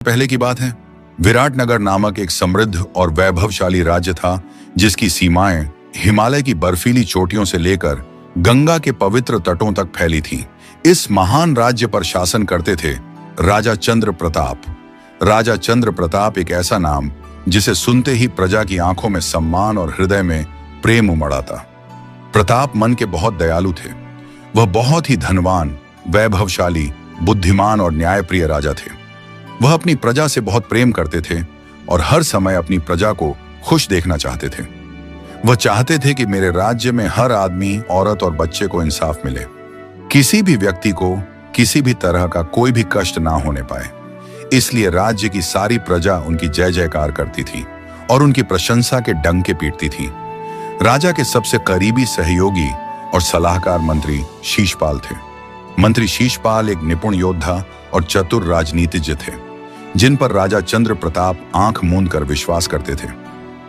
पहले की बात है। विराटनगर नामक एक समृद्ध और वैभवशाली राज्य था जिसकी सीमाएं हिमालय की बर्फीली चोटियों से लेकर गंगा के पवित्र तटों तक फैली थीं। इस महान राज्य पर शासन करते थे राजा चंद्र प्रताप। राजा चंद्र प्रताप एक ऐसा नाम जिसे सुनते ही प्रजा की आंखों में सम्मान और हृदय में प्रेम उमड़ आता। प्रताप मन के बहुत दयालु थे। वह बहुत ही धनवान, वैभवशाली, बुद्धिमान और न्यायप्रिय राजा थे। वह अपनी प्रजा से बहुत प्रेम करते थे और हर समय अपनी प्रजा को खुश देखना चाहते थे। वह चाहते थे कि मेरे राज्य में हर आदमी, औरत और बच्चे को इंसाफ मिले। किसी भी व्यक्ति को किसी भी तरह का कोई भी कष्ट ना होने पाए। इसलिए राज्य की सारी प्रजा उनकी जय जयकार करती थी और उनकी प्रशंसा के डंके पीटती थी। राजा के सबसे करीबी सहयोगी और सलाहकार मंत्री शीशपाल थे। मंत्री शीशपाल एक निपुण योद्धा और चतुर राजनीतिज्ञ थे जिन पर राजा चंद्र प्रताप आंख मूंद कर विश्वास करते थे।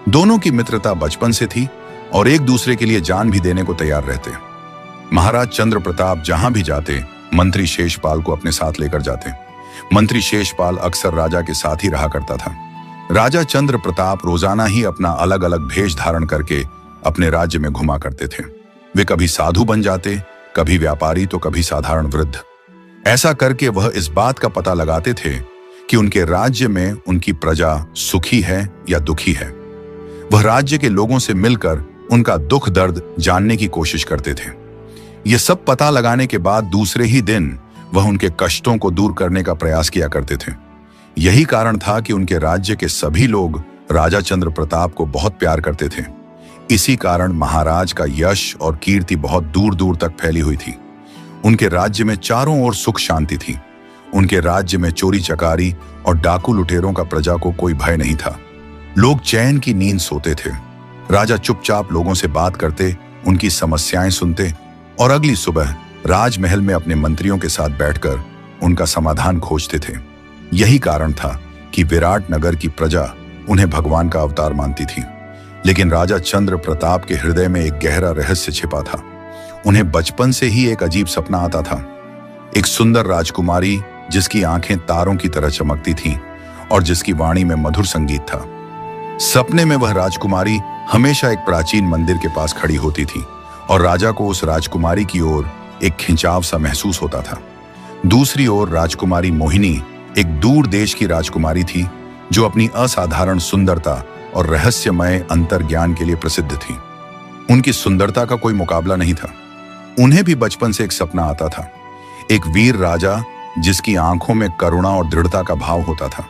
दोनों की मित्रता बचपन से थी और एक दूसरे के लिए जान भी देने को तैयार रहते। महाराज चंद्र प्रताप जहां भी जाते, मंत्री शेषपाल को अपने साथ लेकर जाते। मंत्री शेषपाल अक्सर राजा के साथ ही रहा करता था। राजा चंद्र प्रताप रोजाना ही अपना अलग अलग भेष धारण करके अपने राज्य में घुमा करते थे। वे कभी साधु बन जाते, कभी व्यापारी तो कभी साधारण वृद्ध। ऐसा करके वह इस बात का पता लगाते थे कि उनके राज्य में उनकी प्रजा सुखी है या दुखी है। वह राज्य के लोगों से मिलकर उनका दुख दर्द जानने की कोशिश करते थे। यह सब पता लगाने के बाद दूसरे ही दिन वह उनके कष्टों को दूर करने का प्रयास किया करते थे। यही कारण था कि उनके राज्य के सभी लोग राजा चंद्र प्रताप को बहुत प्यार करते थे। इसी कारण महाराज का यश और कीर्ति बहुत दूर दूर तक फैली हुई थी। उनके राज्य में चारों ओर सुख शांति थी। उनके राज्य में चोरी चकारी और डाकू लुटेरों का प्रजा को कोई भय नहीं था। लोग चैन की नींद सोते थे। राजा चुपचाप लोगों से बात करते, उनकी समस्याएं सुनते और अगली सुबह राजमहल में अपने मंत्रियों के साथ बैठकर उनका समाधान खोजते थे। यही कारण था कि विराटनगर की प्रजा उन्हें भगवान का अवतार मानती थी। लेकिन राजा चंद्र प्रताप के हृदय में एक गहरा रहस्य छिपा था। उन्हें बचपन से ही एक अजीब सपना आता था। एक सुंदर राजकुमारी जिसकी आंखें तारों की तरह चमकती थीं और जिसकी वाणी में मधुर संगीत था। सपने में वह राजकुमारी हमेशा एक प्राचीन मंदिर के पास खड़ी होती थी और राजा को उस राजकुमारी की ओर एक खिंचाव सा महसूस होता था। दूसरी ओर राजकुमारी मोहिनी एक दूर देश की राजकुमारी थी जो अपनी असाधारण सुंदरता और रहस्यमय अंतर्ज्ञान के लिए प्रसिद्ध थी। उनकी सुंदरता का कोई मुकाबला नहीं था। उन्हें भी बचपन से एक सपना आता था, एक वीर राजा जिसकी आंखों में करुणा और दृढ़ता का भाव होता था।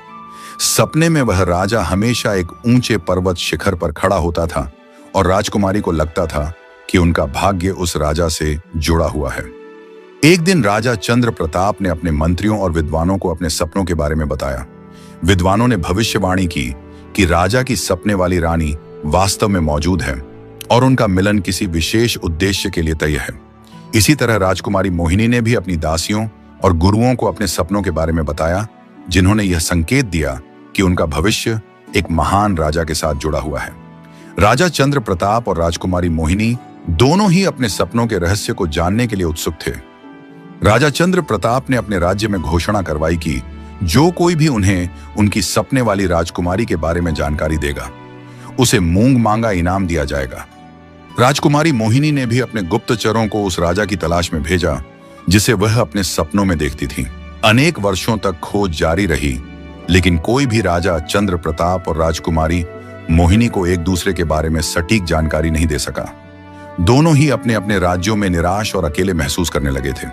सपने में वह राजा हमेशा एक ऊंचे पर्वत शिखर पर खड़ा होता था और राजकुमारी को लगता था कि उनका भाग्य उस राजा से जुड़ा हुआ है। एक दिन राजा चंद्र प्रताप ने अपने मंत्रियों और विद्वानों को अपने सपनों के बारे में बताया। विद्वानों ने भविष्यवाणी की कि राजा की सपने वाली रानी वास्तव में मौजूद है और उनका मिलन किसी विशेष उद्देश्य के लिए तय है। इसी तरह राजकुमारी मोहिनी ने भी अपनी दासियों और गुरुओं को अपने सपनों के बारे में बताया, जिन्होंने यह संकेत दिया कि उनका भविष्य एक महान राजा के साथ जुड़ा हुआ है। राजा चंद्र प्रताप और राजकुमारी मोहिनी दोनों ही अपने सपनों के रहस्य को जानने के लिए उत्सुक थे। राजा चंद्र प्रताप ने अपने राज्य में घोषणा करवाई कि जो कोई भी उन्हें उनकी सपने वाली राजकुमारी के बारे में जानकारी देगा, उसे मूंग मांगा इनाम दिया जाएगा। राजकुमारी मोहिनी ने भी अपने गुप्तचरों को उस राजा की तलाश में भेजा जिसे वह अपने सपनों में देखती थी। अनेक वर्षों तक खोज जारी रही, लेकिन कोई भी राजा चंद्र प्रताप और राजकुमारी मोहिनी को एक दूसरे के बारे में सटीक जानकारी नहीं दे सका। दोनों ही अपने अपने राज्यों में निराश और अकेले महसूस करने लगे थे।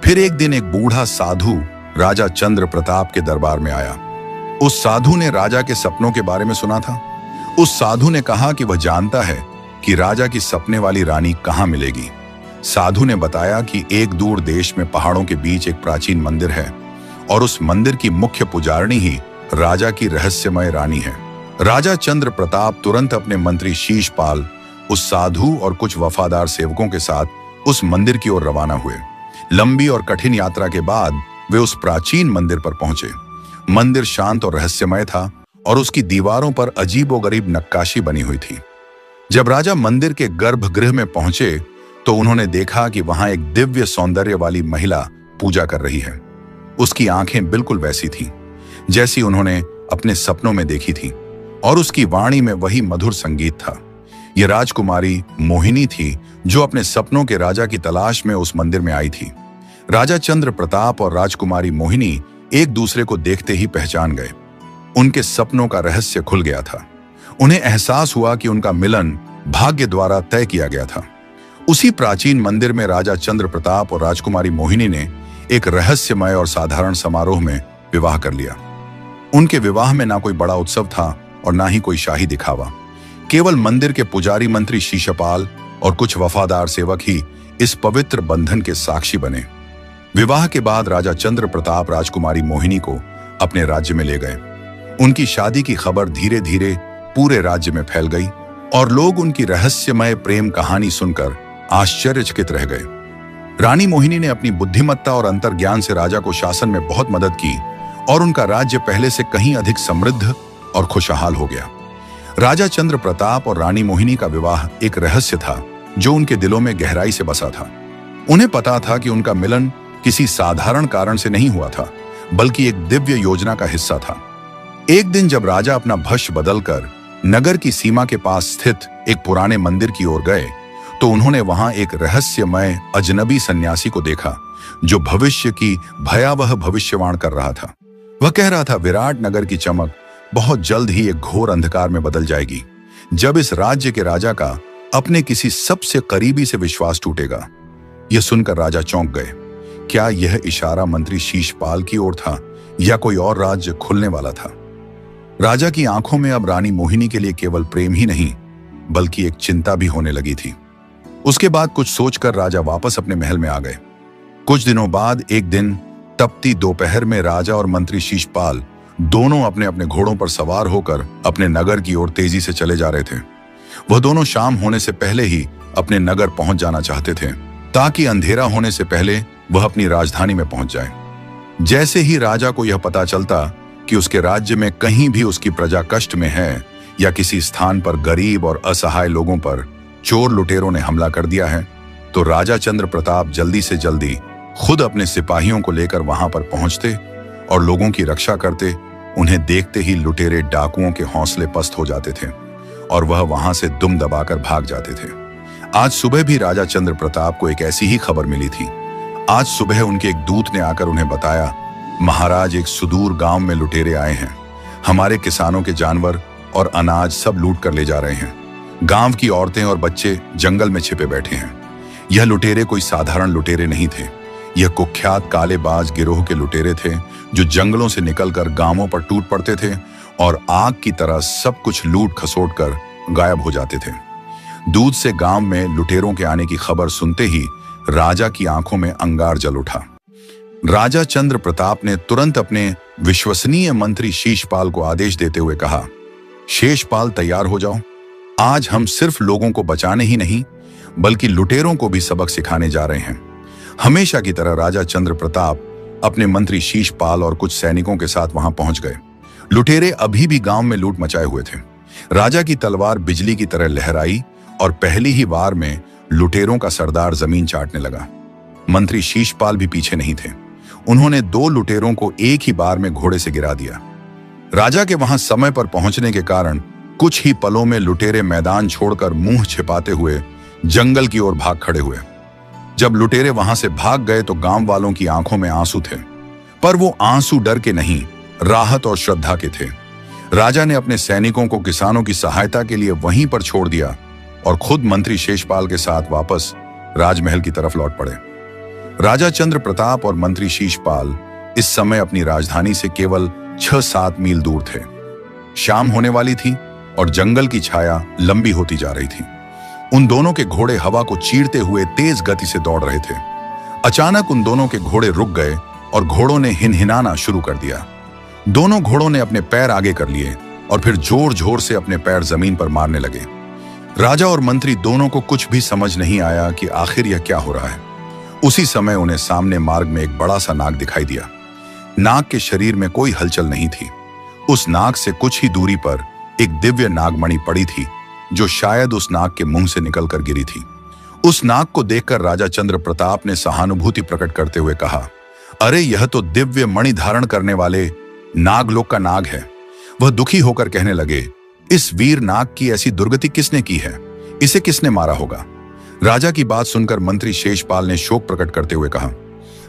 फिर एक दिन एक बूढ़ा साधु राजा चंद्र प्रताप के दरबार में आया। उस साधु ने राजा के सपनों के बारे में सुना था। उस साधु ने कहा कि वह जानता है कि राजा की सपने वाली रानी कहाँ मिलेगी। साधु ने बताया कि एक दूर देश में पहाड़ों के बीच एक प्राचीन मंदिर है और उस मंदिर की मुख्य पुजारनी ही राजा की रहस्यमय रानी है। राजा चंद्र प्रताप तुरंत अपने मंत्री शीशपाल, उस साधु और कुछ वफादार सेवकों के साथ उस मंदिर की ओर रवाना हुए। लंबी और कठिन यात्रा के बाद वे उस प्राचीन मंदिर पर पहुंचे। मंदिर शांत और रहस्यमय था और उसकी दीवारों पर अजीबोगरीब नक्काशी बनी हुई थी। जब राजा मंदिर के गर्भगृह में पहुंचे तो उन्होंने देखा कि वहां एक दिव्य सौंदर्य वाली महिला पूजा कर रही है। उसकी आंखें बिल्कुल वैसी थीं जैसी उन्होंने अपने सपनों में देखी थी, और उसकी वाणी में वही मधुर संगीत था। यह राजकुमारी मोहिनी थी जो अपने सपनों के राजा की तलाश में उस मंदिर में आई थी। राजा चंद्र प्रताप और राजकुमारी मोहिनी एक दूसरे को देखते ही पहचान गए। उनके सपनों का रहस्य खुल गया था। उन्हें एहसास हुआ कि उनका मिलन भाग्य द्वारा तय किया गया था। उसी प्राचीन मंदिर में राजा चंद्र प्रताप और राजकुमारी मोहिनी ने एक रहस्यमय और साधारण समारोह में विवाह कर लिया। उनके विवाह में ना कोई बड़ा उत्सव था और ना ही कोई शाही दिखावा। केवल मंदिर के पुजारी मंत्री शीशपाल और कुछ वफादार सेवक ही इस पवित्र बंधन के साक्षी बने। विवाह के बाद राजा चंद्र प्रताप राजकुमारी मोहिनी को अपने राज्य में ले गए। उनकी शादी की खबर धीरे धीरे पूरे राज्य में फैल गई और लोग उनकी रहस्यमय प्रेम कहानी सुनकर आश्चर्यचकित रह गए। रानी मोहिनी ने अपनी बुद्धिमत्ता और अंतर्ज्ञान से राजा को शासन में बहुत मदद की और उनका राज्य पहले से कहीं अधिक समृद्ध और खुशहाल हो गया। राजा चंद्र प्रताप और रानी मोहिनी का विवाह एक रहस्य था जो उनके दिलों में गहराई से बसा था। उन्हें पता था कि उनका मिलन किसी साधारण कारण से नहीं हुआ था, बल्कि एक दिव्य योजना का हिस्सा था। एक दिन जब राजा अपना भष्य बदलकर नगर की सीमा के पास स्थित एक पुराने मंदिर की ओर गए, तो उन्होंने वहां एक रहस्यमय अजनबी सन्यासी को देखा जो भविष्य की भयावह भविष्यवाणी कर रहा था। वह कह रहा था, विराट नगर की चमक बहुत जल्द ही एक घोर अंधकार में बदल जाएगी जब इस राज्य के राजा का अपने किसी सबसे करीबी से विश्वास टूटेगा। यह सुनकर राजा चौंक गए। क्या यह इशारा मंत्री शीशपाल की ओर था या कोई और राज्य खुलने वाला था? राजा की आंखों में अब रानी मोहिनी के लिए केवल प्रेम ही नहीं बल्कि एक चिंता भी होने लगी थी। उसके बाद कुछ सोचकर राजा वापस अपने महल में आ गए। कुछ दिनों बाद एक दिन तपती दोपहर में राजा और मंत्री शीशपाल दोनों अपने अपने घोड़ों पर सवार होकर अपने नगर की ओर तेजी से चले जा रहे थे। वह दोनों शाम होने से पहले ही अपने नगर पहुंच जाना चाहते थे ताकि अंधेरा होने से पहले वह अपनी राजधानी में पहुंच जाए। जैसे ही राजा को यह पता चलता कि उसके राज्य में कहीं भी उसकी प्रजा कष्ट में है या किसी स्थान पर गरीब और असहाय लोगों पर चोर लुटेरों ने हमला कर दिया है, तो राजा चंद्र प्रताप जल्दी से जल्दी खुद अपने सिपाहियों को लेकर वहां पर पहुंचते और लोगों की रक्षा करते। उन्हें देखते ही लुटेरे डाकुओं के हौसले पस्त हो जाते थे और वह वहां से दुम दबाकर भाग जाते थे। आज सुबह भी राजा चंद्र प्रताप को एक ऐसी ही खबर मिली थी। आज सुबह उनके एक दूत ने आकर उन्हें बताया, महाराज, एक सुदूर गांव में लुटेरे आए हैं। हमारे किसानों के जानवर और अनाज सब लूट कर ले जा रहे हैं। गांव की औरतें और बच्चे जंगल में छिपे बैठे हैं। यह लुटेरे कोई साधारण लुटेरे नहीं थे। यह कुख्यात कालेबाज गिरोह के लुटेरे थे जो जंगलों से निकलकर गांवों पर टूट पड़ते थे और आग की तरह सब कुछ लूट खसोट कर गायब हो जाते थे। दूध से गांव में लुटेरों के आने की खबर सुनते ही राजा की आंखों में अंगार जल उठा। राजा चंद्र प्रताप ने तुरंत अपने विश्वसनीय मंत्री शीशपाल को आदेश देते हुए कहा, शेषपाल, तैयार हो जाओ। आज हम सिर्फ लोगों को बचाने ही नहीं बल्कि लुटेरों को भी सबक सिखाने जा रहे हैं। हमेशा की तरह राजा चंद्र प्रताप अपने मंत्री शीशपाल और कुछ सैनिकों के साथ वहां पहुंच गए। लुटेरे अभी भी गांव में लूट मचाए हुए थे। राजा की तलवार बिजली की तरह लहराई और पहली ही वार में लुटेरों का सरदार जमीन चाटने लगा। मंत्री शीशपाल भी पीछे नहीं थे। उन्होंने 2 लुटेरों को एक ही बार में घोड़े से गिरा दिया। राजा के वहां समय पर पहुंचने के कारण कुछ ही पलों में लुटेरे मैदान छोड़कर मुंह छिपाते हुए जंगल की ओर भाग खड़े हुए। जब लुटेरे वहां से भाग गए तो गांव वालों की आंखों में आंसू थे, पर वो आंसू डर के नहीं, राहत और श्रद्धा के थे। राजा ने अपने सैनिकों को किसानों की सहायता के लिए वहीं पर छोड़ दिया और खुद मंत्री शेषपाल के साथ वापस राजमहल की तरफ लौट पड़े। राजा चंद्र प्रताप और मंत्री शीशपाल इस समय अपनी राजधानी से केवल 6-7 मील दूर थे। शाम होने वाली थी और जंगल की छाया लंबी होती जा रही थी। उन दोनों के घोड़े हवा को चीरते हुए तेज गति से दौड़ रहे थे। अचानक उन दोनों के घोड़े रुक गए और घोड़ों ने हिनहिनाना शुरू कर दिया। दोनों घोड़ों ने अपने पैर आगे कर लिए और फिर जोर जोर से अपने पैर जमीन पर मारने लगे। राजा और मंत्री दोनों को कुछ भी समझ नहीं आया कि आखिर यह क्या हो रहा है। उसी समय उन्हें सामने मार्ग में एक बड़ा सा नाग दिखाई दिया। नाग के शरीर में कोई हलचल नहीं थी। उस नाग से कुछ ही दूरी पर एक दिव्य नागमणि पड़ी थी जो शायद उस नाग के मुंह से निकलकर गिरी थी। उस नाग को देखकर राजा चंद्र प्रताप ने सहानुभूति प्रकट करते हुए कहा, अरे यह तो दिव्य मणि धारण करने वाले नागलोक का नाग है। वह दुखी होकर कहने लगे, इस वीर नाग की ऐसी दुर्गति किसने की है? इसे किसने मारा होगा? राजा की बात सुनकर मंत्री शेषपाल ने शोक प्रकट करते हुए कहा,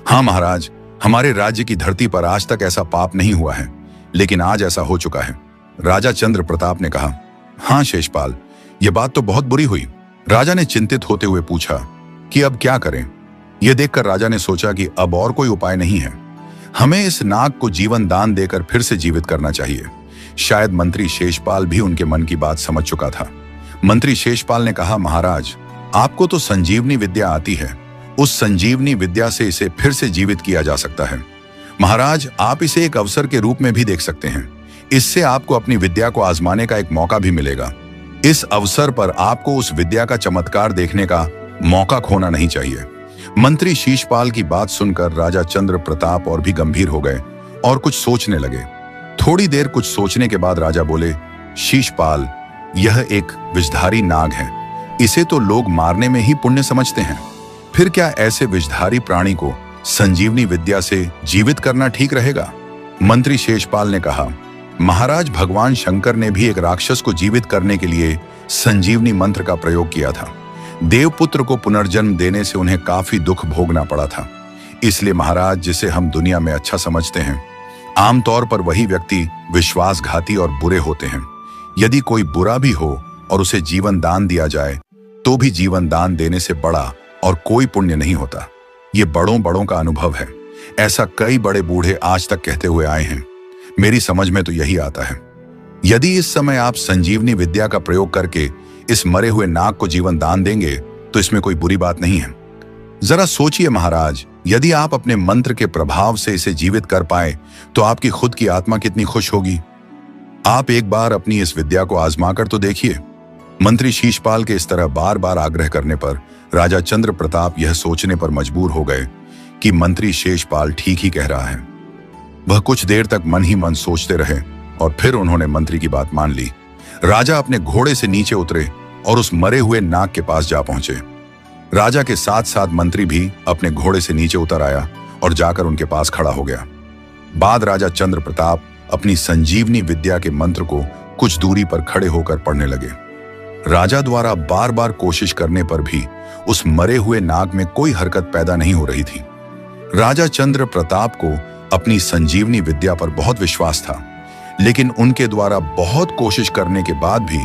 हाँ महाराज, हमारे राज्य की धरती पर आज तक ऐसा पाप नहीं हुआ है, लेकिन आज ऐसा हो चुका है। राजा चंद्र प्रताप ने कहा, हाँ शेषपाल, यह बात तो बहुत बुरी हुई। राजा ने चिंतित होते हुए पूछा कि अब क्या करें? यह देखकर राजा ने सोचा कि अब और कोई उपाय नहीं है। हमें इस नाग को जीवन दान देकर फिर से जीवित करना चाहिए। शायद मंत्री शेषपाल भी उनके मन की बात समझ चुका था। मंत्री शेषपाल ने कहा, महाराज, आपको तो संजीवनी विद्या आती है। उस संजीवनी विद्या से इसे फिर से जीवित किया जा सकता है। महाराज, आप इसे एक अवसर के रूप में भी देख सकते हैं। इससे आपको अपनी विद्या को आजमाने का एक मौका भी मिलेगा। इस अवसर पर आपको उस विद्या का चमत्कार देखने का मौका खोना नहीं चाहिए। मंत्री शेषपाल की बात सुनकर राजा चंद्र प्रताप और भी गंभीर हो गए और कुछ सोचने लगे। थोड़ी देर कुछ सोचने के बाद राजा बोले, शेषपाल, यह एक विषधारी नाग है। इसे तो लोग मारने में ही पुण्य समझते हैं। फिर क्या ऐसे विषधारी प्राणी को संजीवनी विद्या से जीवित करना ठीक रहेगा? मंत्री शेषपाल ने कहा, महाराज, भगवान शंकर ने भी एक राक्षस को जीवित करने के लिए संजीवनी मंत्र का प्रयोग किया था। देवपुत्र को पुनर्जन्म देने से उन्हें काफी दुख भोगना पड़ा था। इसलिए महाराज, जिसे हम दुनिया में अच्छा समझते हैं, आमतौर पर वही व्यक्ति विश्वासघाती और बुरे होते हैं। यदि कोई बुरा भी हो और उसे जीवन दान दिया जाए तो भी जीवन दान देने से बड़ा और कोई पुण्य नहीं होता। ये बड़ों बड़ों का अनुभव है। ऐसा कई बड़े बूढ़े आज तक कहते हुए आए हैं। मेरी समझ में तो यही आता है। यदि इस समय आप संजीवनी विद्या का प्रयोग करके इस मरे हुए नाग को जीवन दान देंगे तो इसमें कोई बुरी बात नहीं है। जरा सोचिए महाराज, यदि आप अपने मंत्र के प्रभाव से इसे जीवित कर पाए तो आपकी खुद की आत्मा कितनी खुश होगी। आप एक बार अपनी इस विद्या को आजमा कर तो देखिए। मंत्री शेषपाल के इस तरह बार बार आग्रह करने पर राजा चंद्र प्रताप यह सोचने पर मजबूर हो गए कि मंत्री शेषपाल ठीक ही कह रहा है। वह कुछ देर तक मन ही मन सोचते रहे और फिर उन्होंने मंत्री की बात मान ली। राजा अपने घोड़े से नीचे उतरे और उस मरे हुए नाग के पास जा पहुंचे। राजा के साथ साथ मंत्री भी अपने घोड़े से नीचे उतर आया और जाकर उनके पास खड़ा हो गया। बाद राजा चंद्र प्रताप अपनी संजीवनी विद्या के मंत्र को कुछ दूरी पर खड़े होकर पढ़ने लगे। राजा द्वारा बार बार कोशिश करने पर भी उस मरे हुए नाग में कोई हरकत पैदा नहीं हो रही थी। राजा चंद्र प्रताप को अपनी संजीवनी विद्या पर बहुत विश्वास था, लेकिन उनके द्वारा बहुत कोशिश करने के बाद भी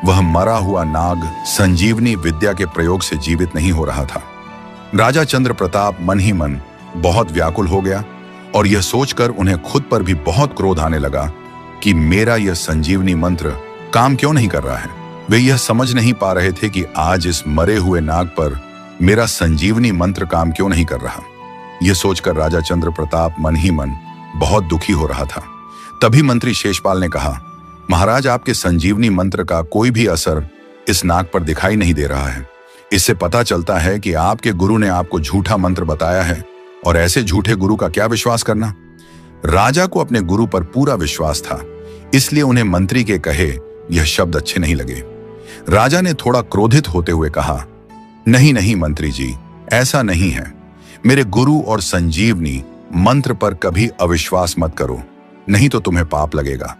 वह मरा हुआ नाग संजीवनी विद्या के प्रयोग से जीवित नहीं हो रहा था। राजा चंद्र प्रताप मन ही मन बहुत व्याकुल हो गया और यह सोचकर उन्हें खुद पर भी बहुत क्रोध आने लगा कि मेरा यह संजीवनी मंत्र काम क्यों नहीं कर रहा है। वे यह समझ नहीं पा रहे थे कि आज इस मरे हुए नाग पर मेरा संजीवनी मंत्र काम क्यों नहीं कर रहा। यह सोचकर राजा चंद्र प्रताप मन ही मन बहुत दुखी हो रहा था। तभी मंत्री शेषपाल ने कहा, महाराज, आपके संजीवनी मंत्र का कोई भी असर इस नाग पर दिखाई नहीं दे रहा है। इससे पता चलता है कि आपके गुरु ने आपको झूठा मंत्र बताया है, और ऐसे झूठे गुरु का क्या विश्वास करना। राजा को अपने गुरु पर पूरा विश्वास था, इसलिए उन्हें मंत्री के कहे यह शब्द अच्छे नहीं लगे। राजा ने थोड़ा क्रोधित होते हुए कहा, नहीं नहीं मंत्री जी, ऐसा नहीं है। मेरे गुरु और संजीवनी मंत्र पर कभी अविश्वास मत करो, नहीं तो तुम्हें पाप लगेगा।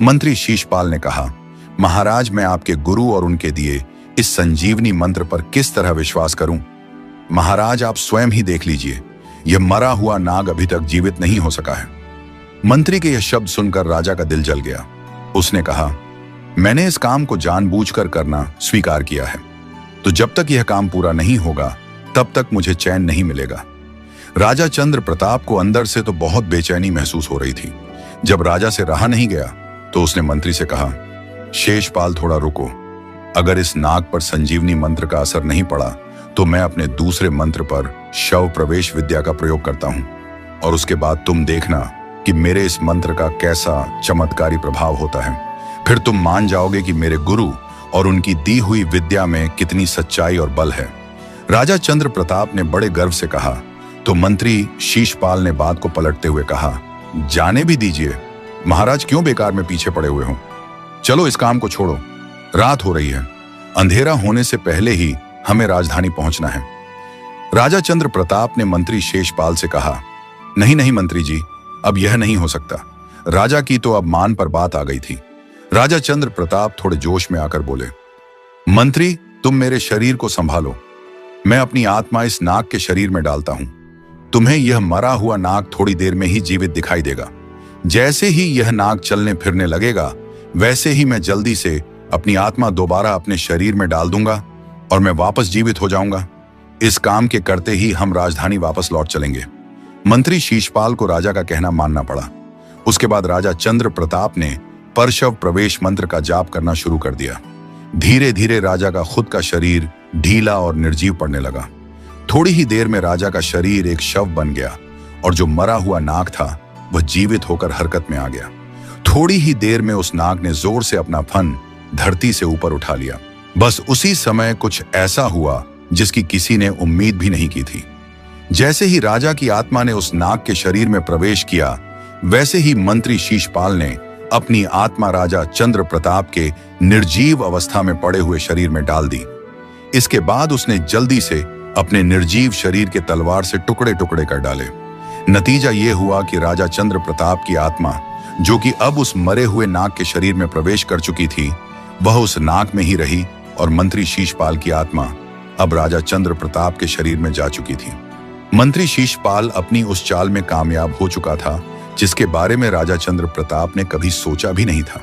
मंत्री शेषपाल ने कहा, महाराज, मैं आपके गुरु और उनके दिए इस संजीवनी मंत्र पर किस तरह विश्वास करूं? महाराज, आप स्वयं ही देख लीजिए, यह मरा हुआ नाग अभी तक जीवित नहीं हो सका है। मंत्री के यह शब्द सुनकर राजा का दिल जल गया। उसने कहा, मैंने इस काम को जानबूझकर करना स्वीकार किया है, तो जब तक यह काम पूरा नहीं होगा तब तक मुझे चैन नहीं मिलेगा। राजा चंद्र प्रताप को अंदर से तो बहुत बेचैनी महसूस हो रही थी। जब राजा से रहा नहीं गया तो उसने मंत्री से कहा, शेषपाल, थोड़ा रुको। अगर इस नाग पर संजीवनी मंत्र का असर नहीं पड़ा तो मैं अपने दूसरे मंत्र पर शव प्रवेश विद्या का प्रयोग करता हूं, और उसके बाद तुम देखना कि मेरे इस मंत्र का कैसा चमत्कारी प्रभाव होता है। फिर तुम मान जाओगे कि मेरे गुरु और उनकी दी हुई विद्या में कितनी सच्चाई और बल है। राजा चंद्र प्रताप ने बड़े गर्व से कहा। तो मंत्री शेषपाल ने बात को पलटते हुए कहा, जाने भी दीजिए महाराज, क्यों बेकार में पीछे पड़े हुए हो। चलो इस काम को छोड़ो, रात हो रही है, अंधेरा होने से पहले ही हमें राजधानी पहुंचना है। राजा चंद्र प्रताप ने मंत्री शेषपाल से कहा, नहीं नहीं मंत्री जी, अब यह नहीं हो सकता। राजा की तो अब मान पर बात आ गई थी। राजा चंद्र प्रताप थोड़े जोश में आकर बोले, मंत्री, तुम मेरे शरीर को संभालो। मैं अपनी आत्मा इस नाग के शरीर में डालता हूं। तुम्हें यह मरा हुआ नाग थोड़ी देर में ही जीवित दिखाई देगा। जैसे ही यह नाग चलने फिरने लगेगा, वैसे ही मैं जल्दी से अपनी आत्मा दोबारा अपने शरीर में डाल दूंगा और मैं वापस जीवित हो जाऊंगा। इस काम के करते ही हम राजधानी वापस लौट चलेंगे। मंत्री शीशपाल को राजा का कहना मानना पड़ा। उसके बाद राजा चंद्र प्रताप ने परशव प्रवेश मंत्र का जाप करना शुरू कर दिया। धीरे धीरे राजा का खुद का शरीर ढीला और निर्जीव पड़ने लगा। थोड़ी ही देर में राजा का शरीर एक शव बन गया और जो मरा हुआ नाग था वह जीवित होकर हरकत में आ गया। थोड़ी ही देर में उस नाग ने जोर से अपना फन धरती से ऊपर उठा लिया। बस उसी समय कुछ ऐसा हुआ जिसकी किसी ने उम्मीद भी नहीं की थी। जैसे ही राजा की आत्मा ने उस नाग के शरीर में प्रवेश किया, वैसे ही मंत्री शीशपाल ने अपनी आत्मा राजा चंद्र प्रताप के निर्जीव अवस्था में पड़े हुए शरीर में डाल दी। इसके बाद उसने जल्दी से अपने निर्जीव शरीर के तलवार से टुकड़े टुकड़े कर डाले। नतीजा यह हुआ कि राजा चंद्र प्रताप की आत्मा, जो कि अब उस मरे हुए नाग के शरीर में प्रवेश कर चुकी थी, वह उस नाग में ही रही और मंत्री शीशपाल की आत्मा अब राजा चंद्र प्रताप के शरीर में जा चुकी थी। मंत्री शीशपाल अपनी उस चाल में कामयाब हो चुका था जिसके बारे में राजा चंद्र प्रताप ने कभी सोचा भी नहीं था।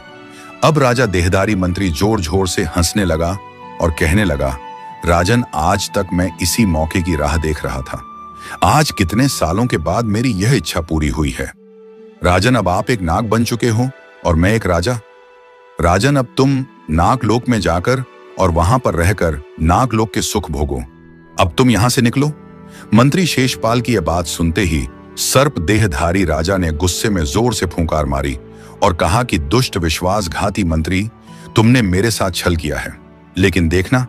अब राजा देहधारी मंत्री जोर जोर से हंसने लगा और कहने लगा, राजन, आज तक मैं इसी मौके की राह देख रहा था। आज कितने सालों के बाद मेरी यह इच्छा पूरी हुई है। राजन, अब आप एक नाग बन चुके हो और मैं एक राजा। राजन, अब तुम नागलोक में जाकर और वहां पर रहकर नागलोक के सुख भोगो। अब तुम यहां से निकलो। मंत्री शेषपाल की यह बात सुनते ही सर्प देहधारी राजा ने गुस्से में जोर से फूंकार मारी और कहा कि दुष्ट विश्वासघाती मंत्री, तुमने मेरे साथ छल किया है, लेकिन देखना,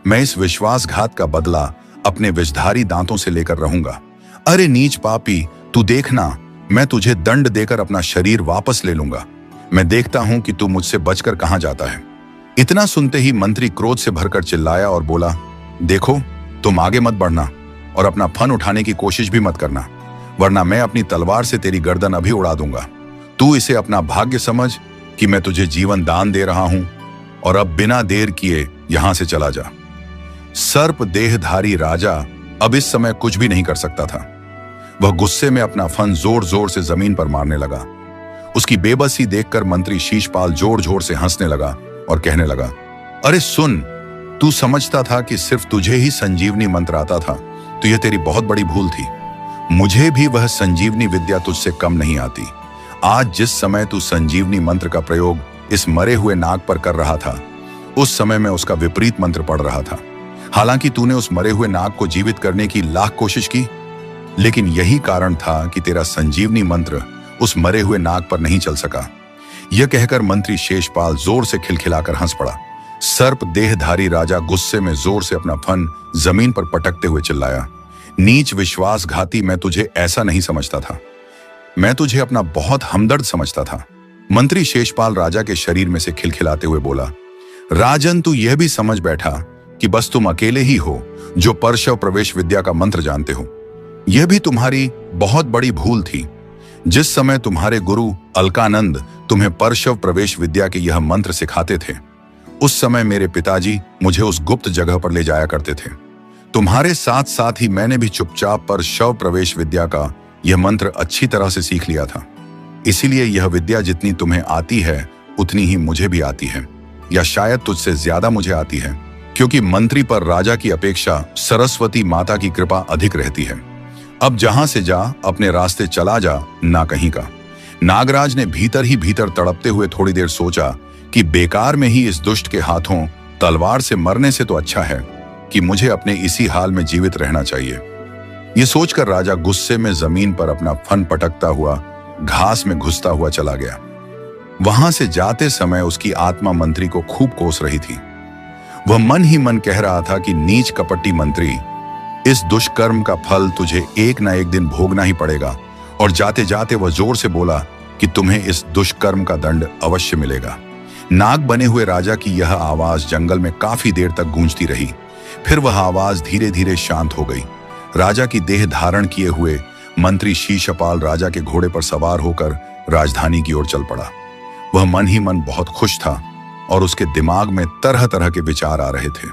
मैं इस विश्वासघात का बदला अपने विषधारी दांतों से लेकर रहूंगा। अरे नीच पापी, तू देखना, मैं तुझे दंड देकर अपना शरीर वापस ले लूंगा। मैं देखता हूं कि तू मुझसे बचकर कहां जाता है। इतना सुनते ही मंत्री क्रोध से भरकर चिल्लाया और बोला, देखो, तुम आगे मत बढ़ना और अपना फन उठाने की कोशिश भी मत करना, वरना मैं अपनी तलवार से तेरी गर्दन अभी उड़ा दूंगा। तू इसे अपना भाग्य समझ कि मैं तुझे जीवन दान दे रहा हूं और अब बिना देर किए यहां से चला जा। सर्प देहधारी राजा अब इस समय कुछ भी नहीं कर सकता था। वह गुस्से में अपना फन जोर जोर से जमीन पर मारने लगा। उसकी बेबसी देखकर मंत्री शीशपाल जोर जोर से हंसने लगा और कहने लगा, अरे सुन, तू समझता था कि सिर्फ तुझे ही संजीवनी मंत्र आता था, तो यह तेरी बहुत बड़ी भूल थी। मुझे भी वह संजीवनी विद्या तुझसे कम नहीं आती। आज जिस समय तू संजीवनी मंत्र का प्रयोग इस मरे हुए नाग पर कर रहा था, उस समय मैं उसका विपरीत मंत्र पढ़ रहा था। हालांकि तूने उस मरे हुए नाग को जीवित करने की लाख कोशिश की, लेकिन यही कारण था कि तेरा संजीवनी मंत्र उस मरे हुए नाग पर नहीं चल सका। यह कहकर मंत्री शेषपाल जोर से खिलखिलाकर हंस पड़ा। सर्प देहधारी राजा गुस्से में जोर से अपना फन जमीन पर पटकते हुए चिल्लाया, नीच विश्वासघाती, मैं तुझे ऐसा नहीं समझता था। मैं तुझे अपना बहुत हमदर्द समझता था। मंत्री शेषपाल राजा के शरीर में से खिलखिलाते हुए बोला, राजन, तू यह भी समझ बैठा कि बस तुम अकेले ही हो जो परशव प्रवेश विद्या का मंत्र जानते हो। यह भी तुम्हारी बहुत बड़ी भूल थी। जिस समय तुम्हारे गुरु अलकानंद तुम्हें परशव प्रवेश विद्या के यह मंत्र सिखाते थे, उस समय मेरे पिताजी मुझे उस गुप्त जगह पर ले जाया करते थे। तुम्हारे साथ साथ ही मैंने भी चुपचाप परशव प्रवेश विद्या का यह मंत्र अच्छी तरह से सीख लिया था। इसीलिए यह विद्या जितनी तुम्हें आती है उतनी ही मुझे भी आती है, या शायद तुझसे ज्यादा मुझे आती है, क्योंकि मंत्री पर राजा की अपेक्षा सरस्वती माता की कृपा अधिक रहती है। अब जहां से जा, अपने रास्ते चला जा, ना कहीं का। नागराज ने भीतर ही भीतर तड़पते हुए थोड़ी देर सोचा कि बेकार में ही इस दुष्ट के हाथों तलवार से मरने से तो अच्छा है कि मुझे अपने इसी हाल में जीवित रहना चाहिए। ये सोचकर राजा गुस्से में जमीन पर अपना फन पटकता हुआ घास में घुसता हुआ चला गया। वहां से जाते समय उसकी आत्मा मंत्री को खूब कोस रही थी। वह मन ही मन कह रहा था कि नीच कपटी मंत्री, इस दुष्कर्म का फल तुझे एक ना एक दिन भोगना ही पड़ेगा। और जाते जाते वह जोर से बोला कि तुम्हें इस दुष्कर्म का दंड अवश्य मिलेगा। नाग बने हुए राजा की यह आवाज जंगल में काफी देर तक गूंजती रही। फिर वह आवाज धीरे धीरे शांत हो गई। राजा की देह धारण किए हुए मंत्री शीशपाल राजा के घोड़े पर सवार होकर राजधानी की ओर चल पड़ा। वह मन ही मन बहुत खुश था और उसके दिमाग में तरह तरह के विचार आ रहे थे।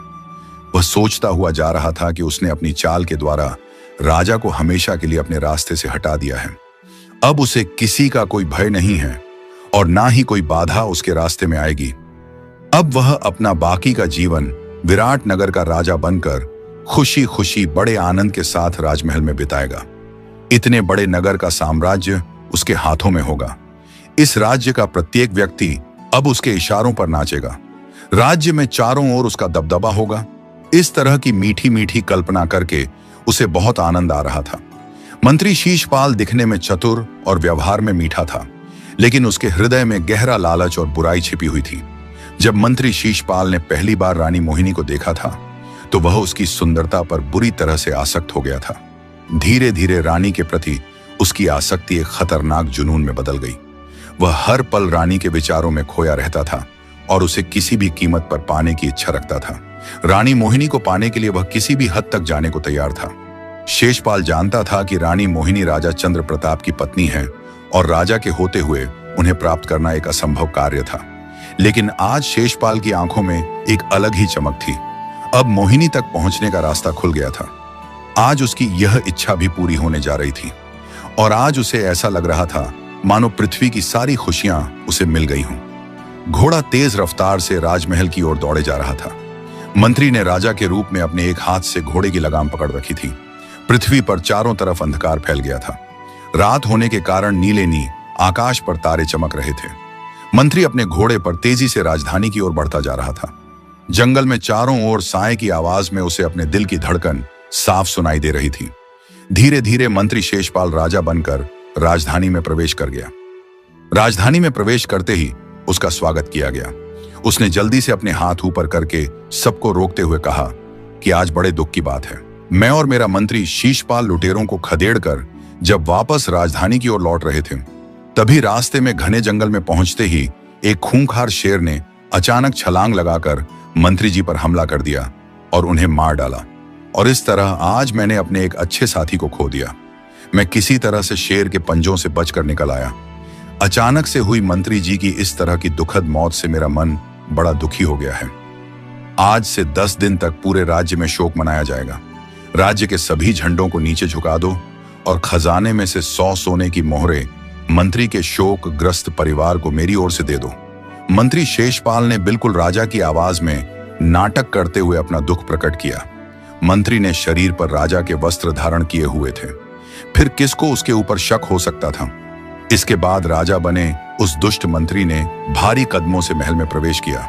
वह सोचता हुआ जा रहा था कि उसने अपनी चाल के द्वारा राजा को हमेशा के लिए अपने रास्ते से हटा दिया है। अब उसे किसी का कोई भय नहीं है और ना ही कोई बाधा उसके रास्ते में आएगी। अब वह अपना बाकी का जीवन विराट नगर का राजा बनकर खुशी खुशी बड़े आनंद के साथ राजमहल में बिताएगा। इतने बड़े नगर का साम्राज्य उसके हाथों में होगा। इस राज्य का प्रत्येक व्यक्ति अब उसके इशारों पर नाचेगा। राज्य में चारों ओर उसका दबदबा होगा। इस तरह की मीठी मीठी कल्पना करके उसे बहुत आनंद आ रहा था। मंत्री शीशपाल दिखने में चतुर और व्यवहार में मीठा था, लेकिन उसके हृदय में गहरा लालच और बुराई छिपी हुई थी। जब मंत्री शीशपाल ने पहली बार रानी मोहिनी को देखा था तो वह उसकी सुंदरता पर बुरी तरह से आसक्त हो गया था। धीरे धीरे रानी के प्रति उसकी आसक्ति एक खतरनाक जुनून में बदल गई। वह हर पल रानी के विचारों में खोया रहता था और उसे किसी भी कीमत पर पाने की इच्छा रखता था। रानी मोहिनी को पाने के लिए वह किसी भी हद तक जाने को तैयार था। शेषपाल जानता था कि रानी मोहिनी राजा चंद्र प्रताप की पत्नी है और राजा के होते हुए उन्हें प्राप्त करना एक असंभव कार्य था। लेकिन आज शेषपाल की आंखों में एक अलग ही चमक थी। अब मोहिनी तक पहुंचने का रास्ता खुल गया था। आज उसकी यह इच्छा भी पूरी होने जा रही थी और आज उसे ऐसा लग रहा था मानो पृथ्वी की सारी खुशियां उसे मिल गई हों। घोड़ा तेज रफ्तार से राजमहल की ओर दौड़े जा रहा था। मंत्री ने राजा के रूप में अपने एक हाथ से घोड़े की लगाम पकड़ रखी थी। पृथ्वी पर चारों तरफ अंधकार फैल गया था। रात होने के कारण नीले नी आकाश पर तारे चमक रहे थे। मंत्री अपने घोड़े पर तेजी से राजधानी की ओर बढ़ता जा रहा था। जंगल में चारों ओर साए की आवाज में उसे अपने दिल की धड़कन साफ सुनाई दे रही थी। धीरे धीरे मंत्री शेषपाल राजा बनकर राजधानी में प्रवेश कर गया। राजधानी में प्रवेश करते ही उसका स्वागत किया गया। उसने जल्दी से अपने हाथ ऊपर करके सबको रोकते हुए कहा कि आज बड़े दुख की बात है। मैं और मेरा मंत्री शीशपाल लुटेरों को खदेड़कर जब वापस राजधानी की ओर लौट रहे थे, तभी रास्ते में घने जंगल में पहुंचते ही एक खूंखार शेर ने अचानक छलांग लगाकर मंत्री जी पर हमला कर दिया और उन्हें मार डाला। और इस तरह आज मैंने अपने एक अच्छे साथी को खो दिया। मैं किसी तरह से शेर के पंजों से बचकर निकल आया। अचानक से हुई मंत्री जी की इस तरह की दुखद मौत से मेरा मन बड़ा दुखी हो गया है। आज से 10 दिन तक पूरे राज्य में शोक मनाया जाएगा। राज्य के सभी झंडों को नीचे झुका दो और खजाने में से 100 सोने की मोहरें मंत्री के शोक ग्रस्त परिवार को मेरी ओर से दे दो। मंत्री शेषपाल ने बिल्कुल राजा की आवाज में नाटक करते हुए अपना दुख प्रकट किया। मंत्री ने शरीर पर राजा के वस्त्र धारण किए हुए थे, फिर किसको उसके ऊपर शक हो सकता था। इसके बाद राजा बने उस दुष्ट मंत्री ने भारी कदमों से महल में प्रवेश किया।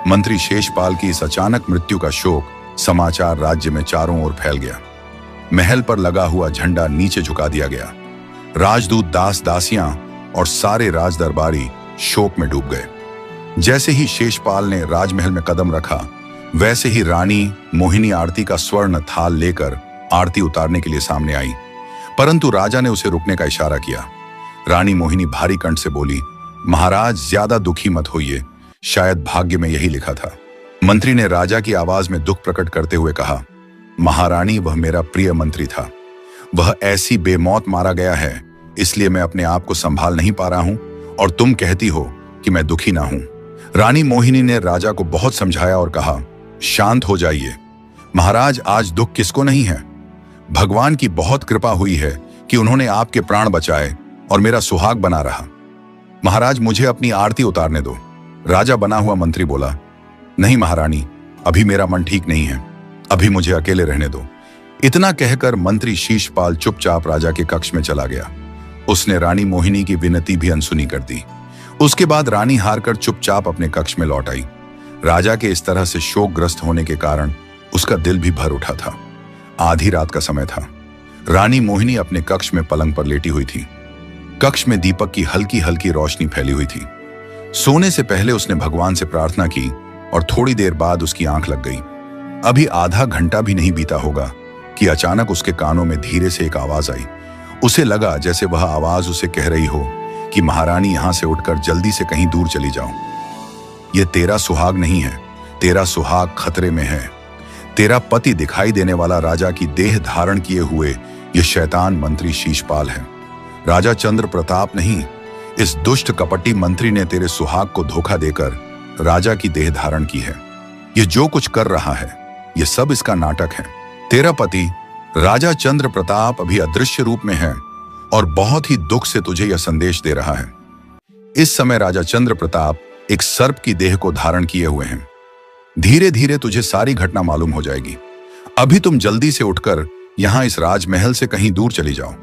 मंत्री शेषपाल की इस अचानक मृत्यु का शोक समाचार राज्य में चारों ओर फैल गया। महल पर लगा हुआ झंडा नीचे झुका दिया गया। राजदूत, दास दासियां और सारे राज दरबारी शोक में डूब गए। जैसे ही शेषपाल ने राजमहल में कदम रखा, वैसे ही रानी मोहिनी आरती का स्वर्ण थाल लेकर आरती उतारने के लिए सामने आई, परंतु राजा ने उसे रुकने का इशारा किया। रानी मोहिनी भारी कंठ से बोली, महाराज ज्यादा दुखी मत होइए, शायद भाग्य में यही लिखा था। मंत्री ने राजा की आवाज में दुख प्रकट करते हुए कहा, महारानी, वह मेरा प्रिय मंत्री था। वह ऐसी बेमौत मारा गया है, इसलिए मैं अपने आप को संभाल नहीं पा रहा हूं और तुम कहती हो कि मैं दुखी ना हूं। रानी मोहिनी ने राजा को बहुत समझाया और कहा, शांत हो जाइए महाराज, आज दुख किसको नहीं है। भगवान की बहुत कृपा हुई है कि उन्होंने आपके प्राण बचाए और मेरा सुहाग बना रहा। महाराज, मुझे अपनी आरती उतारने दो। राजा बना हुआ मंत्री बोला, नहीं महारानी, अभी मेरा मन ठीक नहीं है, अभी मुझे अकेले रहने दो। इतना कहकर मंत्री शीशपाल चुपचाप राजा के कक्ष में चला गया। उसने रानी मोहिनी की विनती भी अनसुनी कर दी। उसके बाद रानी हारकर चुपचाप अपने कक्ष में लौट आई। राजा के इस तरह से शोकग्रस्त होने के कारण उसका दिल भी भर उठा था। आधी रात का समय था। रानी मोहिनी अपने कक्ष में पलंग पर लेटी हुई थी। कक्ष में दीपक की हल्की हल्की रोशनी फैली हुई थी। सोने से पहले उसने भगवान से प्रार्थना की और थोड़ी देर बाद उसकी आंख लग गई। अभी आधा घंटा भी नहीं बीता होगा कि अचानक उसके कानों में धीरे से एक आवाज आई। उसे लगा जैसे वह आवाज उसे कह रही हो कि महारानी, यहां से उठकर जल्दी से कहीं दूर चली जाओ। यह तेरा सुहाग नहीं है, तेरा सुहाग खतरे में है। तेरा पति दिखाई देने वाला राजा की देह धारण किए हुए यह शैतान मंत्री शीशपाल है। राजा चंद्र प्रताप नहीं, इस दुष्ट कपटी मंत्री ने तेरे सुहाग को धोखा देकर राजा की देह धारण की है। ये जो कुछ कर रहा है, ये सब इसका नाटक है। तेरा पति राजा चंद्र प्रताप अभी अदृश्य रूप में है और बहुत ही दुख से तुझे यह संदेश दे रहा है। इस समय राजा चंद्र प्रताप एक सर्प की देह को धारण किए हुए हैं। धीरे धीरे तुझे सारी घटना मालूम हो जाएगी। अभी तुम जल्दी से उठकर यहां इस राजमहल से कहीं दूर चली जाओ।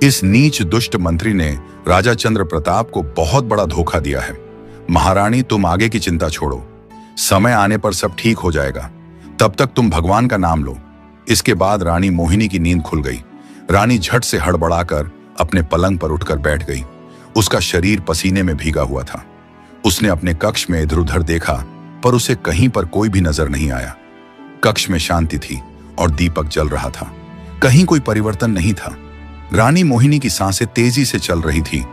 इस नीच दुष्ट मंत्री ने राजा चंद्र प्रताप को बहुत बड़ा धोखा दिया है। महारानी, तुम आगे की चिंता छोड़ो, समय आने पर सब ठीक हो जाएगा। तब तक तुम भगवान का नाम लो। इसके बाद रानी मोहिनी की नींद खुल गई। रानी झट से हड़बड़ाकर अपने पलंग पर उठकर बैठ गई। उसका शरीर पसीने में भीगा हुआ था। उसने अपने कक्ष में इधर उधर देखा, पर उसे कहीं पर कोई भी नजर नहीं आया। कक्ष में शांति थी और दीपक जल रहा था। कहीं कोई परिवर्तन नहीं था। रानी मोहिनी की सांसें तेजी से चल रही थी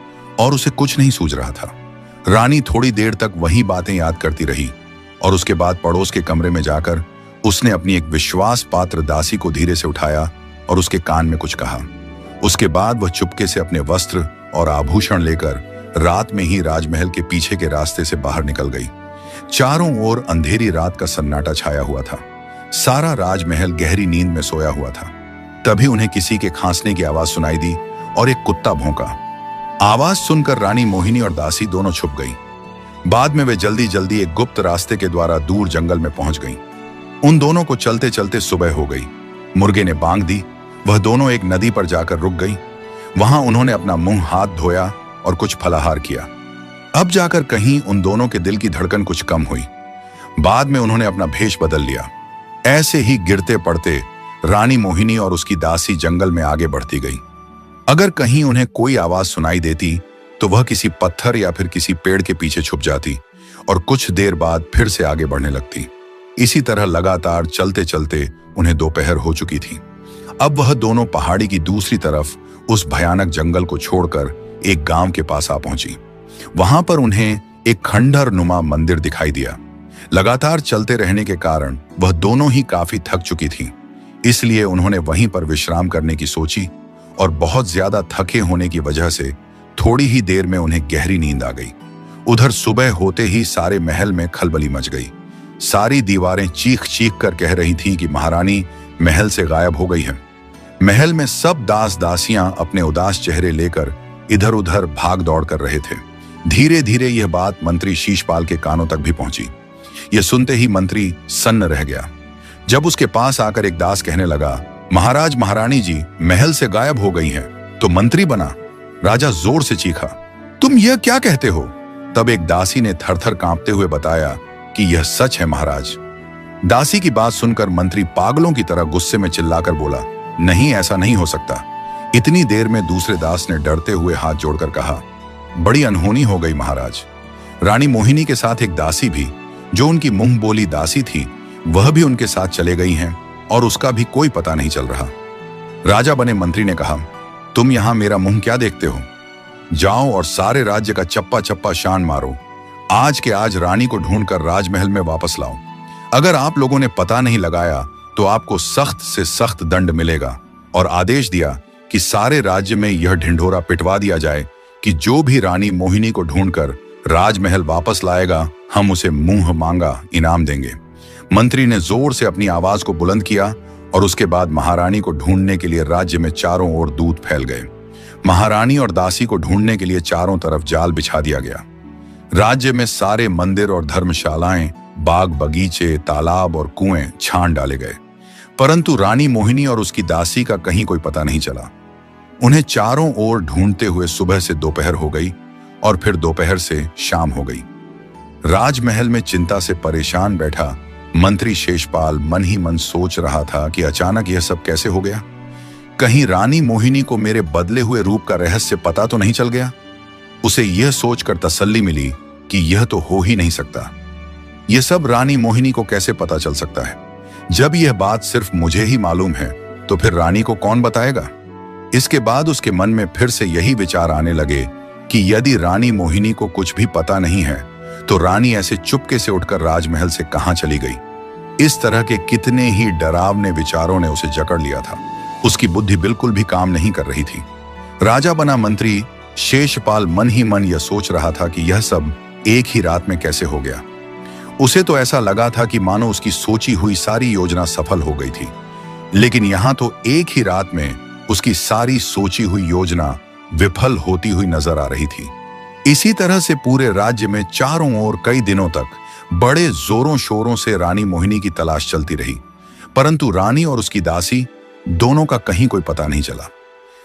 और उसे कुछ नहीं सूझ रहा था। रानी थोड़ी देर तक वही बातें याद करती रही और उसके बाद पड़ोस के कमरे में जाकर उसने अपनी एक विश्वास पात्र दासी को धीरे से उठाया और उसके कान में कुछ कहा। उसके बाद वह चुपके से अपने वस्त्र और आभूषण लेकर रात में ही राजमहल के पीछे के रास्ते से बाहर निकल गई। चारों ओर अंधेरी रात का सन्नाटा छाया हुआ था। सारा राजमहल गहरी नींद में सोया हुआ था। तभी उन्हें किसी के खांसने की आवाज सुनाई दी और एक कुत्ता भौंका। आवाज सुनकर रानी मोहिनी और दासी दोनों छुप गई। बाद में वे जल्दी जल्दी एक गुप्त रास्ते के द्वारा दूर जंगल में पहुंच गईं। उन दोनों को चलते चलते सुबह हो गई। मुर्गे ने बांग दी। वह दोनों एक नदी पर जाकर रुक गई। वहां उन्होंने अपना मुंह हाथ धोया और कुछ फलाहार किया। अब जाकर कहीं उन दोनों के दिल की धड़कन कुछ कम हुई। बाद में उन्होंने अपना भेष बदल लिया। ऐसे ही गिरते पड़ते रानी मोहिनी और उसकी दासी जंगल में आगे बढ़ती गई। अगर कहीं उन्हें कोई आवाज सुनाई देती तो वह किसी पत्थर या फिर किसी पेड़ के पीछे छुप जाती और कुछ देर बाद फिर से आगे बढ़ने लगती। इसी तरह लगातार चलते चलते उन्हें दोपहर हो चुकी थी। अब वह दोनों पहाड़ी की दूसरी तरफ उस भयानक जंगल को छोड़कर एक गांव के पास आ पहुंची। वहां पर उन्हें एक खंडहर नुमा मंदिर दिखाई दिया। लगातार चलते रहने के कारण वह दोनों ही काफी थक चुकी थीं। इसलिए उन्होंने वहीं पर विश्राम करने की सोची और बहुत ज्यादा थके होने की वजह से थोड़ी ही देर में उन्हें गहरी नींद आ गई। उधर सुबह होते ही सारे महल में खलबली मच गई। सारी दीवारें चीख चीख कर कह रही थीं कि महारानी महल से गायब हो गई है। महल में सब दास दासियां अपने उदास चेहरे लेकर इधर उधर भाग दौड़ कर रहे थे। धीरे धीरे यह बात मंत्री शीशपाल के कानों तक भी पहुंची। यह सुनते ही मंत्री सन्न रह गया। जब उसके पास आकर एक दास कहने लगा, महाराज महारानी जी महल से गायब हो गई हैं, तो मंत्री बना। राजा जोर से चीखा, तुम यह क्या कहते हो? तब एक दासी ने थरथर कांपते हुए बताया कि यह सच है महाराज। दासी की बात सुनकर मंत्री पागलों की तरह गुस्से में चिल्लाकर बोला, नहीं, ऐसा नहीं हो सकता। इतनी देर में दूसरे दास ने डरते हुए हाथ जोड़कर कहा, बड़ी अनहोनी हो गई महाराज। रानी मोहिनी के साथ एक दासी भी, जो उनकी मुंह बोली दासी थी, वह भी उनके साथ चले गई हैं और उसका भी कोई पता नहीं चल रहा। राजा बने मंत्री ने कहा, तुम यहां मेरा मुंह क्या देखते हो? जाओ और सारे राज्य का चप्पा चप्पा शान मारो। आज के आज रानी को ढूंढकर राजमहल में वापस लाओ। अगर आप लोगों ने पता नहीं लगाया तो आपको सख्त से सख्त दंड मिलेगा। और आदेश दिया कि सारे राज्य में यह ढिंढोरा पिटवा दिया जाए कि जो भी रानी मोहिनी को ढूंढकर राजमहल वापस लाएगा, हम उसे मुंह मांगा इनाम देंगे। मंत्री ने जोर से अपनी आवाज को बुलंद किया और उसके बाद महारानी को ढूंढने के लिए राज्य में चारों ओर दूत फैल गए। महारानी और दासी को ढूंढने के लिए चारों तरफ जाल बिछा दिया गया। राज्य में सारे मंदिर और धर्मशालाएं, बाग बगीचे, तालाब और कुएं छान डाले गए, परंतु रानी मोहिनी और उसकी दासी का कहीं कोई पता नहीं चला। उन्हें चारों ओर ढूंढते हुए सुबह से दोपहर हो गई और फिर दोपहर से शाम हो गई। राजमहल में चिंता से परेशान बैठा मंत्री शेषपाल मन ही मन सोच रहा था कि अचानक यह सब कैसे हो गया। कहीं रानी मोहिनी को मेरे बदले हुए रूप का रहस्य पता तो नहीं चल गया। उसे यह सोचकर तसल्ली मिली कि यह तो हो ही नहीं सकता। यह सब रानी मोहिनी को कैसे पता चल सकता है? जब यह बात सिर्फ मुझे ही मालूम है तो फिर रानी को कौन बताएगा? इसके बाद उसके मन में फिर से यही विचार आने लगे कि यदि रानी मोहिनी को कुछ भी पता नहीं है तो रानी ऐसे चुपके से उठकर राजमहल से कहां चली गई। इस तरह के कितने ही डरावने विचारों ने उसे जकड़ लिया था। उसकी बुद्धि बिल्कुल भी काम नहीं कर रही थी। राजा बना मंत्री शेषपाल मन ही मन यह सोच रहा था कि यह सब एक ही रात में कैसे हो गया। उसे तो ऐसा लगा था कि मानो उसकी सोची हुई सारी योजना सफल हो गई थी, लेकिन यहां तो एक ही रात में उसकी सारी सोची हुई योजना विफल होती हुई नजर आ रही थी। इसी तरह से पूरे राज्य में चारों ओर कई दिनों तक बड़े जोरों शोरों से रानी मोहिनी की तलाश चलती रही, परंतु रानी और उसकी दासी दोनों का कहीं कोई पता नहीं चला।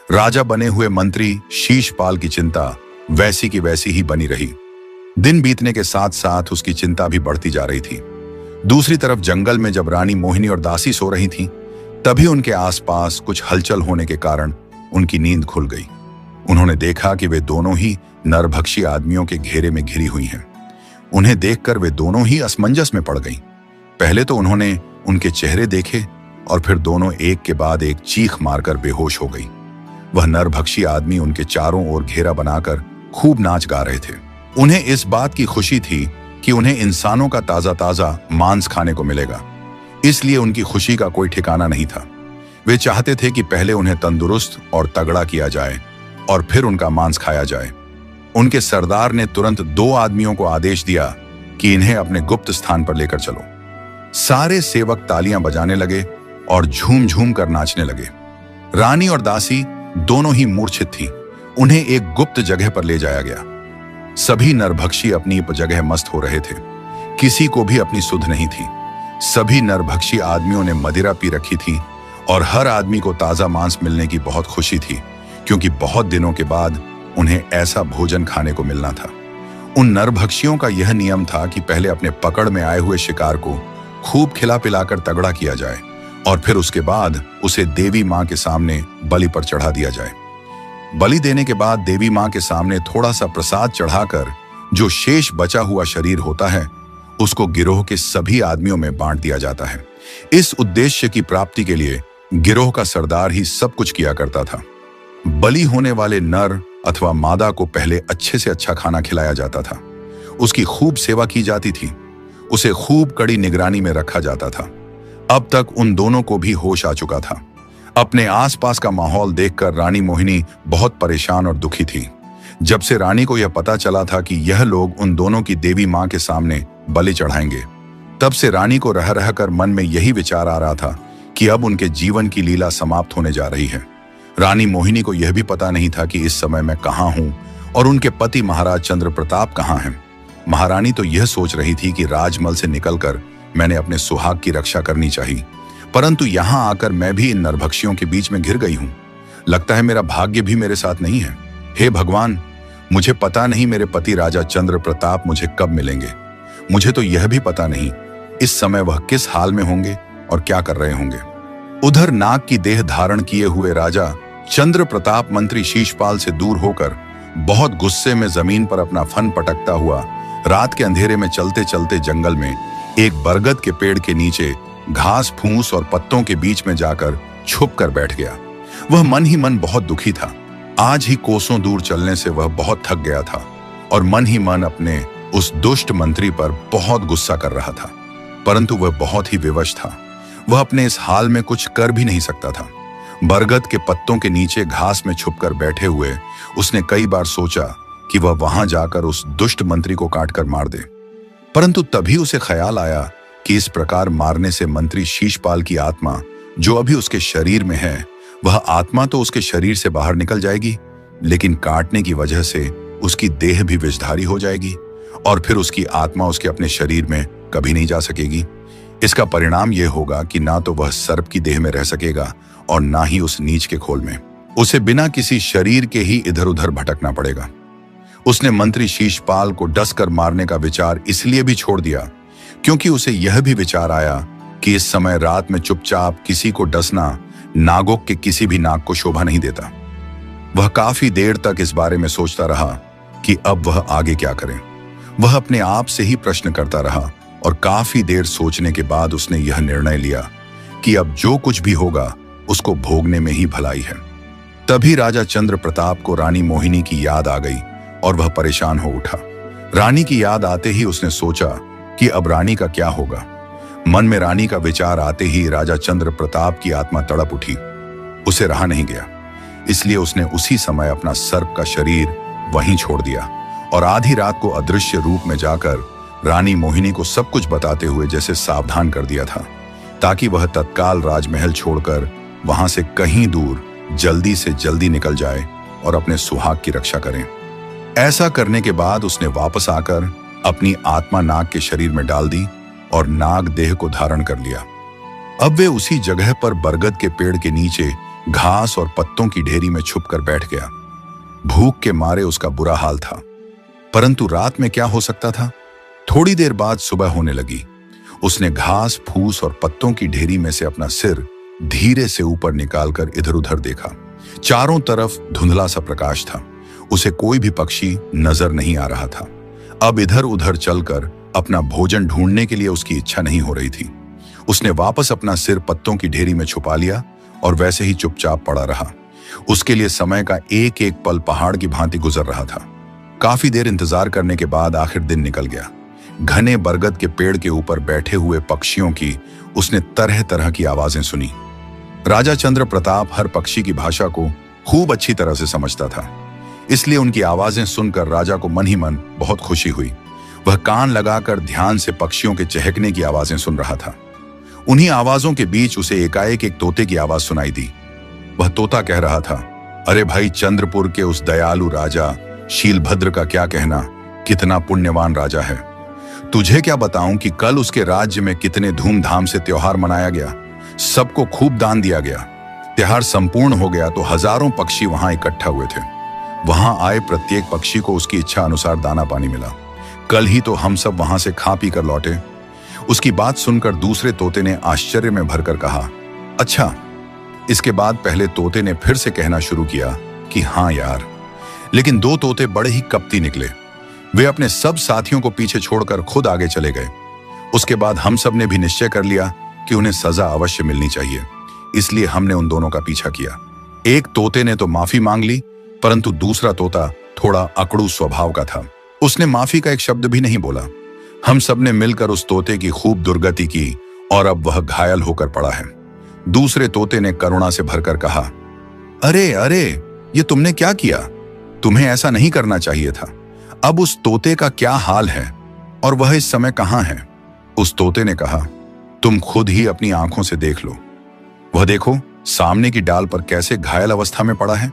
राजा बने हुए मंत्री शीशपाल की चिंता वैसी की वैसी ही बनी रही। दिन बीतने के साथ साथ उसकी चिंता भी बढ़ती जा रही थी। दूसरी तरफ जंगल में जब रानी मोहिनी और दासी सो रही थीं, तभी उनके आसपास कुछ हलचल होने के कारण उनकी नींद खुल गई। उन्होंने देखा कि वे दोनों ही नरभक्षी आदमियों के घेरे में घिरी हुई हैं। उन्हें देखकर वे दोनों ही असमंजस में पड़ गईं। पहले तो उन्होंने उनके चेहरे देखे और फिर दोनों एक के बाद एक चीख मारकर बेहोश हो गई। वह नरभक्षी आदमी उनके चारों ओर घेरा बनाकर खूब नाच गा रहे थे। उन्हें इस बात की खुशी थी कि उन्हें इंसानों का ताजा ताजा मांस खाने को मिलेगा, इसलिए उनकी खुशी का कोई ठिकाना नहीं था। वे चाहते थे कि पहले उन्हें तंदुरुस्त और तगड़ा किया जाए और फिर उनका मांस खाया जाए। उनके सरदार ने तुरंत 2 आदमियों को आदेश दिया कि इन्हें अपने गुप्त स्थान पर लेकर चलो। सारे सेवक तालियां बजाने लगे और झूम झूम कर नाचने लगे। रानी और दासी दोनों ही मूर्छित थीं। उन्हें एक गुप्त जगह पर ले जाया गया। सभी नरभक्षी अपनी जगह मस्त हो रहे थे। किसी को भी अपनी सुध नहीं थी। सभी नरभक्षी आदमियों ने मदिरा पी रखी थी और हर आदमी को ताजा मांस मिलने की बहुत खुशी थी, क्योंकि बहुत दिनों के बाद उन्हें ऐसा भोजन खाने को मिलना था। उन नरभक्षियों का यह नियम था कि पहले अपने पकड़ में आए हुए शिकार को खूब खिला पिलाकर तगड़ा किया जाए और फिर उसके बाद उसे देवी मां के सामने बलि पर चढ़ा दिया जाए। बलि देने के बाद देवी मां के सामने थोड़ा सा प्रसाद चढ़ाकर जो शेष बचा हुआ शरीर होता है, उसको गिरोह के सभी आदमियों में बांट दिया जाता है। इस उद्देश्य की प्राप्ति के लिए गिरोह का सरदार ही सब कुछ किया करता था। बलि होने वाले नर अथवा मादा को पहले अच्छे से अच्छा खाना खिलाया जाता था। उसकी खूब सेवा की जाती थी। उसे खूब कड़ी निगरानी में रखा जाता था। अब तक उन दोनों को भी होश आ चुका था। अपने आसपास का माहौल देखकर रानी मोहिनी बहुत परेशान और दुखी थी। जब से रानी को यह पता चला था कि यह लोग उन दोनों की देवी मां के सामने बलि चढ़ाएंगे, तब से रानी को रह रह कर मन में यही विचार आ रहा था कि अब उनके जीवन की लीला समाप्त होने जा रही है। रानी मोहिनी को यह भी पता नहीं था कि इस समय मैं कहां हूं और उनके पति महाराज चंद्र प्रताप कहां हैं। महारानी तो यह सोच रही थी कि राजमल से निकलकर मैंने अपने सुहाग की रक्षा करनी चाहिए, परंतु यहां आकर मैं भी इन नरभक्षियों के बीच में घिर गई हूं। लगता है मेरा भाग्य भी मेरे साथ नहीं है। हे भगवान, मुझे पता नहीं मेरे पति राजा चंद्र प्रताप मुझे कब मिलेंगे। मुझे तो यह भी पता नहीं इस समय वह किस हाल में होंगे और क्या कर रहे होंगे। उधर नाग की देह धारण किए हुए राजा चंद्र प्रताप मंत्री शीशपाल से दूर होकर बहुत गुस्से में जमीन पर अपना फन पटकता हुआ रात के अंधेरे में चलते चलते जंगल में एक बरगद के पेड़ के नीचे घास फूस और पत्तों के बीच में जाकर छुप कर बैठ गया। वह मन ही मन बहुत दुखी था। आज ही कोसों दूर चलने से वह बहुत थक गया था और मन ही मन अपने उस दुष्ट मंत्री पर बहुत गुस्सा कर रहा था, परंतु वह बहुत ही विवश था। वह अपने इस हाल में कुछ कर भी नहीं सकता था। बरगद के पत्तों के नीचे घास में छुपकर बैठे हुए उसने कई बार सोचा कि वह वहां जाकर उस दुष्ट मंत्री को काटकर मार दे, परंतु तभी उसे ख्याल आया कि इस प्रकार मारने से मंत्री शीशपाल की आत्मा जो अभी उसके शरीर में है, वह आत्मा तो उसके शरीर से बाहर निकल जाएगी, लेकिन काटने की वजह से उसकी देह भी विषधारी हो जाएगी और फिर उसकी आत्मा उसके अपने शरीर में कभी नहीं जा सकेगी। इसका परिणाम यह होगा कि ना तो वह सर्प की देह में रह सकेगा और ना ही उस नीच के खोल में। उसे बिना किसी शरीर के ही इधर उधर भटकना पड़ेगा। उसने मंत्री शीशपाल को डसकर मारने का विचार इसलिए भी छोड़ दिया क्योंकि उसे यह भी विचार आया कि इस समय रात में चुपचाप किसी को डसना नागों के किसी भी नाग को शोभा नहीं देता। वह काफी देर तक इस बारे में सोचता रहा कि अब वह आगे क्या करे। वह अपने आप से ही प्रश्न करता रहा और काफी देर सोचने के बाद उसने यह निर्णय लिया कि अब जो कुछ भी होगा उसको भोगने में ही भलाई है। तभी राजा चंद्र प्रताप को रानी मोहिनी की याद आ गई और वह परेशान हो उठा। रानी की याद आते ही उसने सोचा कि अब रानी का क्या होगा। मन में रानी का विचार आते ही राजा चंद्र प्रताप की आत्मा तड़प उठी। उसे रहा नहीं गया, इसलिए उसने उसी समय अपना सर्प का शरीर वहीं छोड़ दिया और आधी रात को अदृश्य रूप में जाकर रानी मोहिनी को सब कुछ बताते हुए जैसे सावधान कर दिया था, ताकि वह तत्काल राजमहल छोड़कर वहां से कहीं दूर जल्दी से जल्दी निकल जाए और अपने सुहाग की रक्षा करें। ऐसा करने के बाद उसने वापस आकर अपनी आत्मा नाग के शरीर में डाल दी और नाग देह को धारण कर लिया। अब वे उसी जगह पर बरगद के पेड़ के नीचे घास और पत्तों की ढेरी में छुपकर बैठ गया। भूख के मारे उसका बुरा हाल था, परंतु रात में क्या हो सकता था। थोड़ी देर बाद सुबह होने लगी। उसने घास फूस और पत्तों की ढेरी में से अपना सिर धीरे से ऊपर निकालकर इधर उधर देखा। चारों तरफ धुंधला सा प्रकाश था। उसे कोई भी पक्षी नजर नहीं आ रहा था। अब इधर उधर चलकर अपना भोजन ढूंढने के लिए उसकी इच्छा नहीं हो रही थी। उसने वापस अपना सिर पत्तों की ढेरी में छुपा लिया और वैसे ही चुपचाप पड़ा रहा। उसके लिए समय का एक एक पल पहाड़ की भांति गुजर रहा था। काफी देर इंतजार करने के बाद आखिर दिन निकल गया। घने बरगद के पेड़ के ऊपर बैठे हुए पक्षियों की उसने तरह तरह की आवाजें सुनी। राजा चंद्र प्रताप हर पक्षी की भाषा को खूब अच्छी तरह से समझता था, इसलिए उनकी आवाजें सुनकर राजा को मन ही मन बहुत खुशी हुई। वह कान लगाकर ध्यान से पक्षियों के चहकने की आवाजें सुन रहा था। उन्हीं आवाजों के बीच उसे एकाएक एक तोते की आवाज सुनाई दी। वह तोता कह रहा था, अरे भाई, चंद्रपुर के उस दयालु राजा शीलभद्र का क्या कहना, कितना पुण्यवान राजा है। तुझे क्या बताऊं कि कल उसके राज्य में कितने धूमधाम से त्योहार मनाया गया। सबको खूब दान दिया गया। त्योहार संपूर्ण हो गया तो हजारों पक्षी वहां इकट्ठा हुए थे। वहां आए प्रत्येक पक्षी को उसकी इच्छा अनुसार दाना पानी मिला। कल ही तो हम सब वहां से खा पी कर लौटे। उसकी बात सुनकर दूसरे तोते ने आश्चर्य में भरकर कहा, अच्छा। इसके बाद पहले तोते ने फिर से कहना शुरू किया कि हाँ यार। लेकिन दो तोते बड़े ही कपटी निकले। वे अपने सब साथियों को पीछे छोड़कर खुद आगे चले गए। उसके बाद हम सब ने भी निश्चय कर लिया कि उन्हें सजा अवश्य मिलनी चाहिए, इसलिए हमने उन दोनों का पीछा किया। एक तोते ने तो माफी मांग ली, परंतु दूसरा तोता थोड़ा अकड़ू स्वभाव का था। उसने माफी का एक शब्द भी नहीं बोला। हम सब ने मिलकर उस तोते की खूब दुर्गति की और अब वह घायल होकर पड़ा है। दूसरे तोते ने करुणा से भरकर कहा, अरे अरे, ये तुमने क्या किया? तुम्हें ऐसा नहीं करना चाहिए था। अब उस तोते का क्या हाल है और वह इस समय कहां है? उस तोते ने कहा, तुम खुद ही अपनी आंखों से देख लो। वह देखो, सामने की डाल पर कैसे घायल अवस्था में पड़ा है।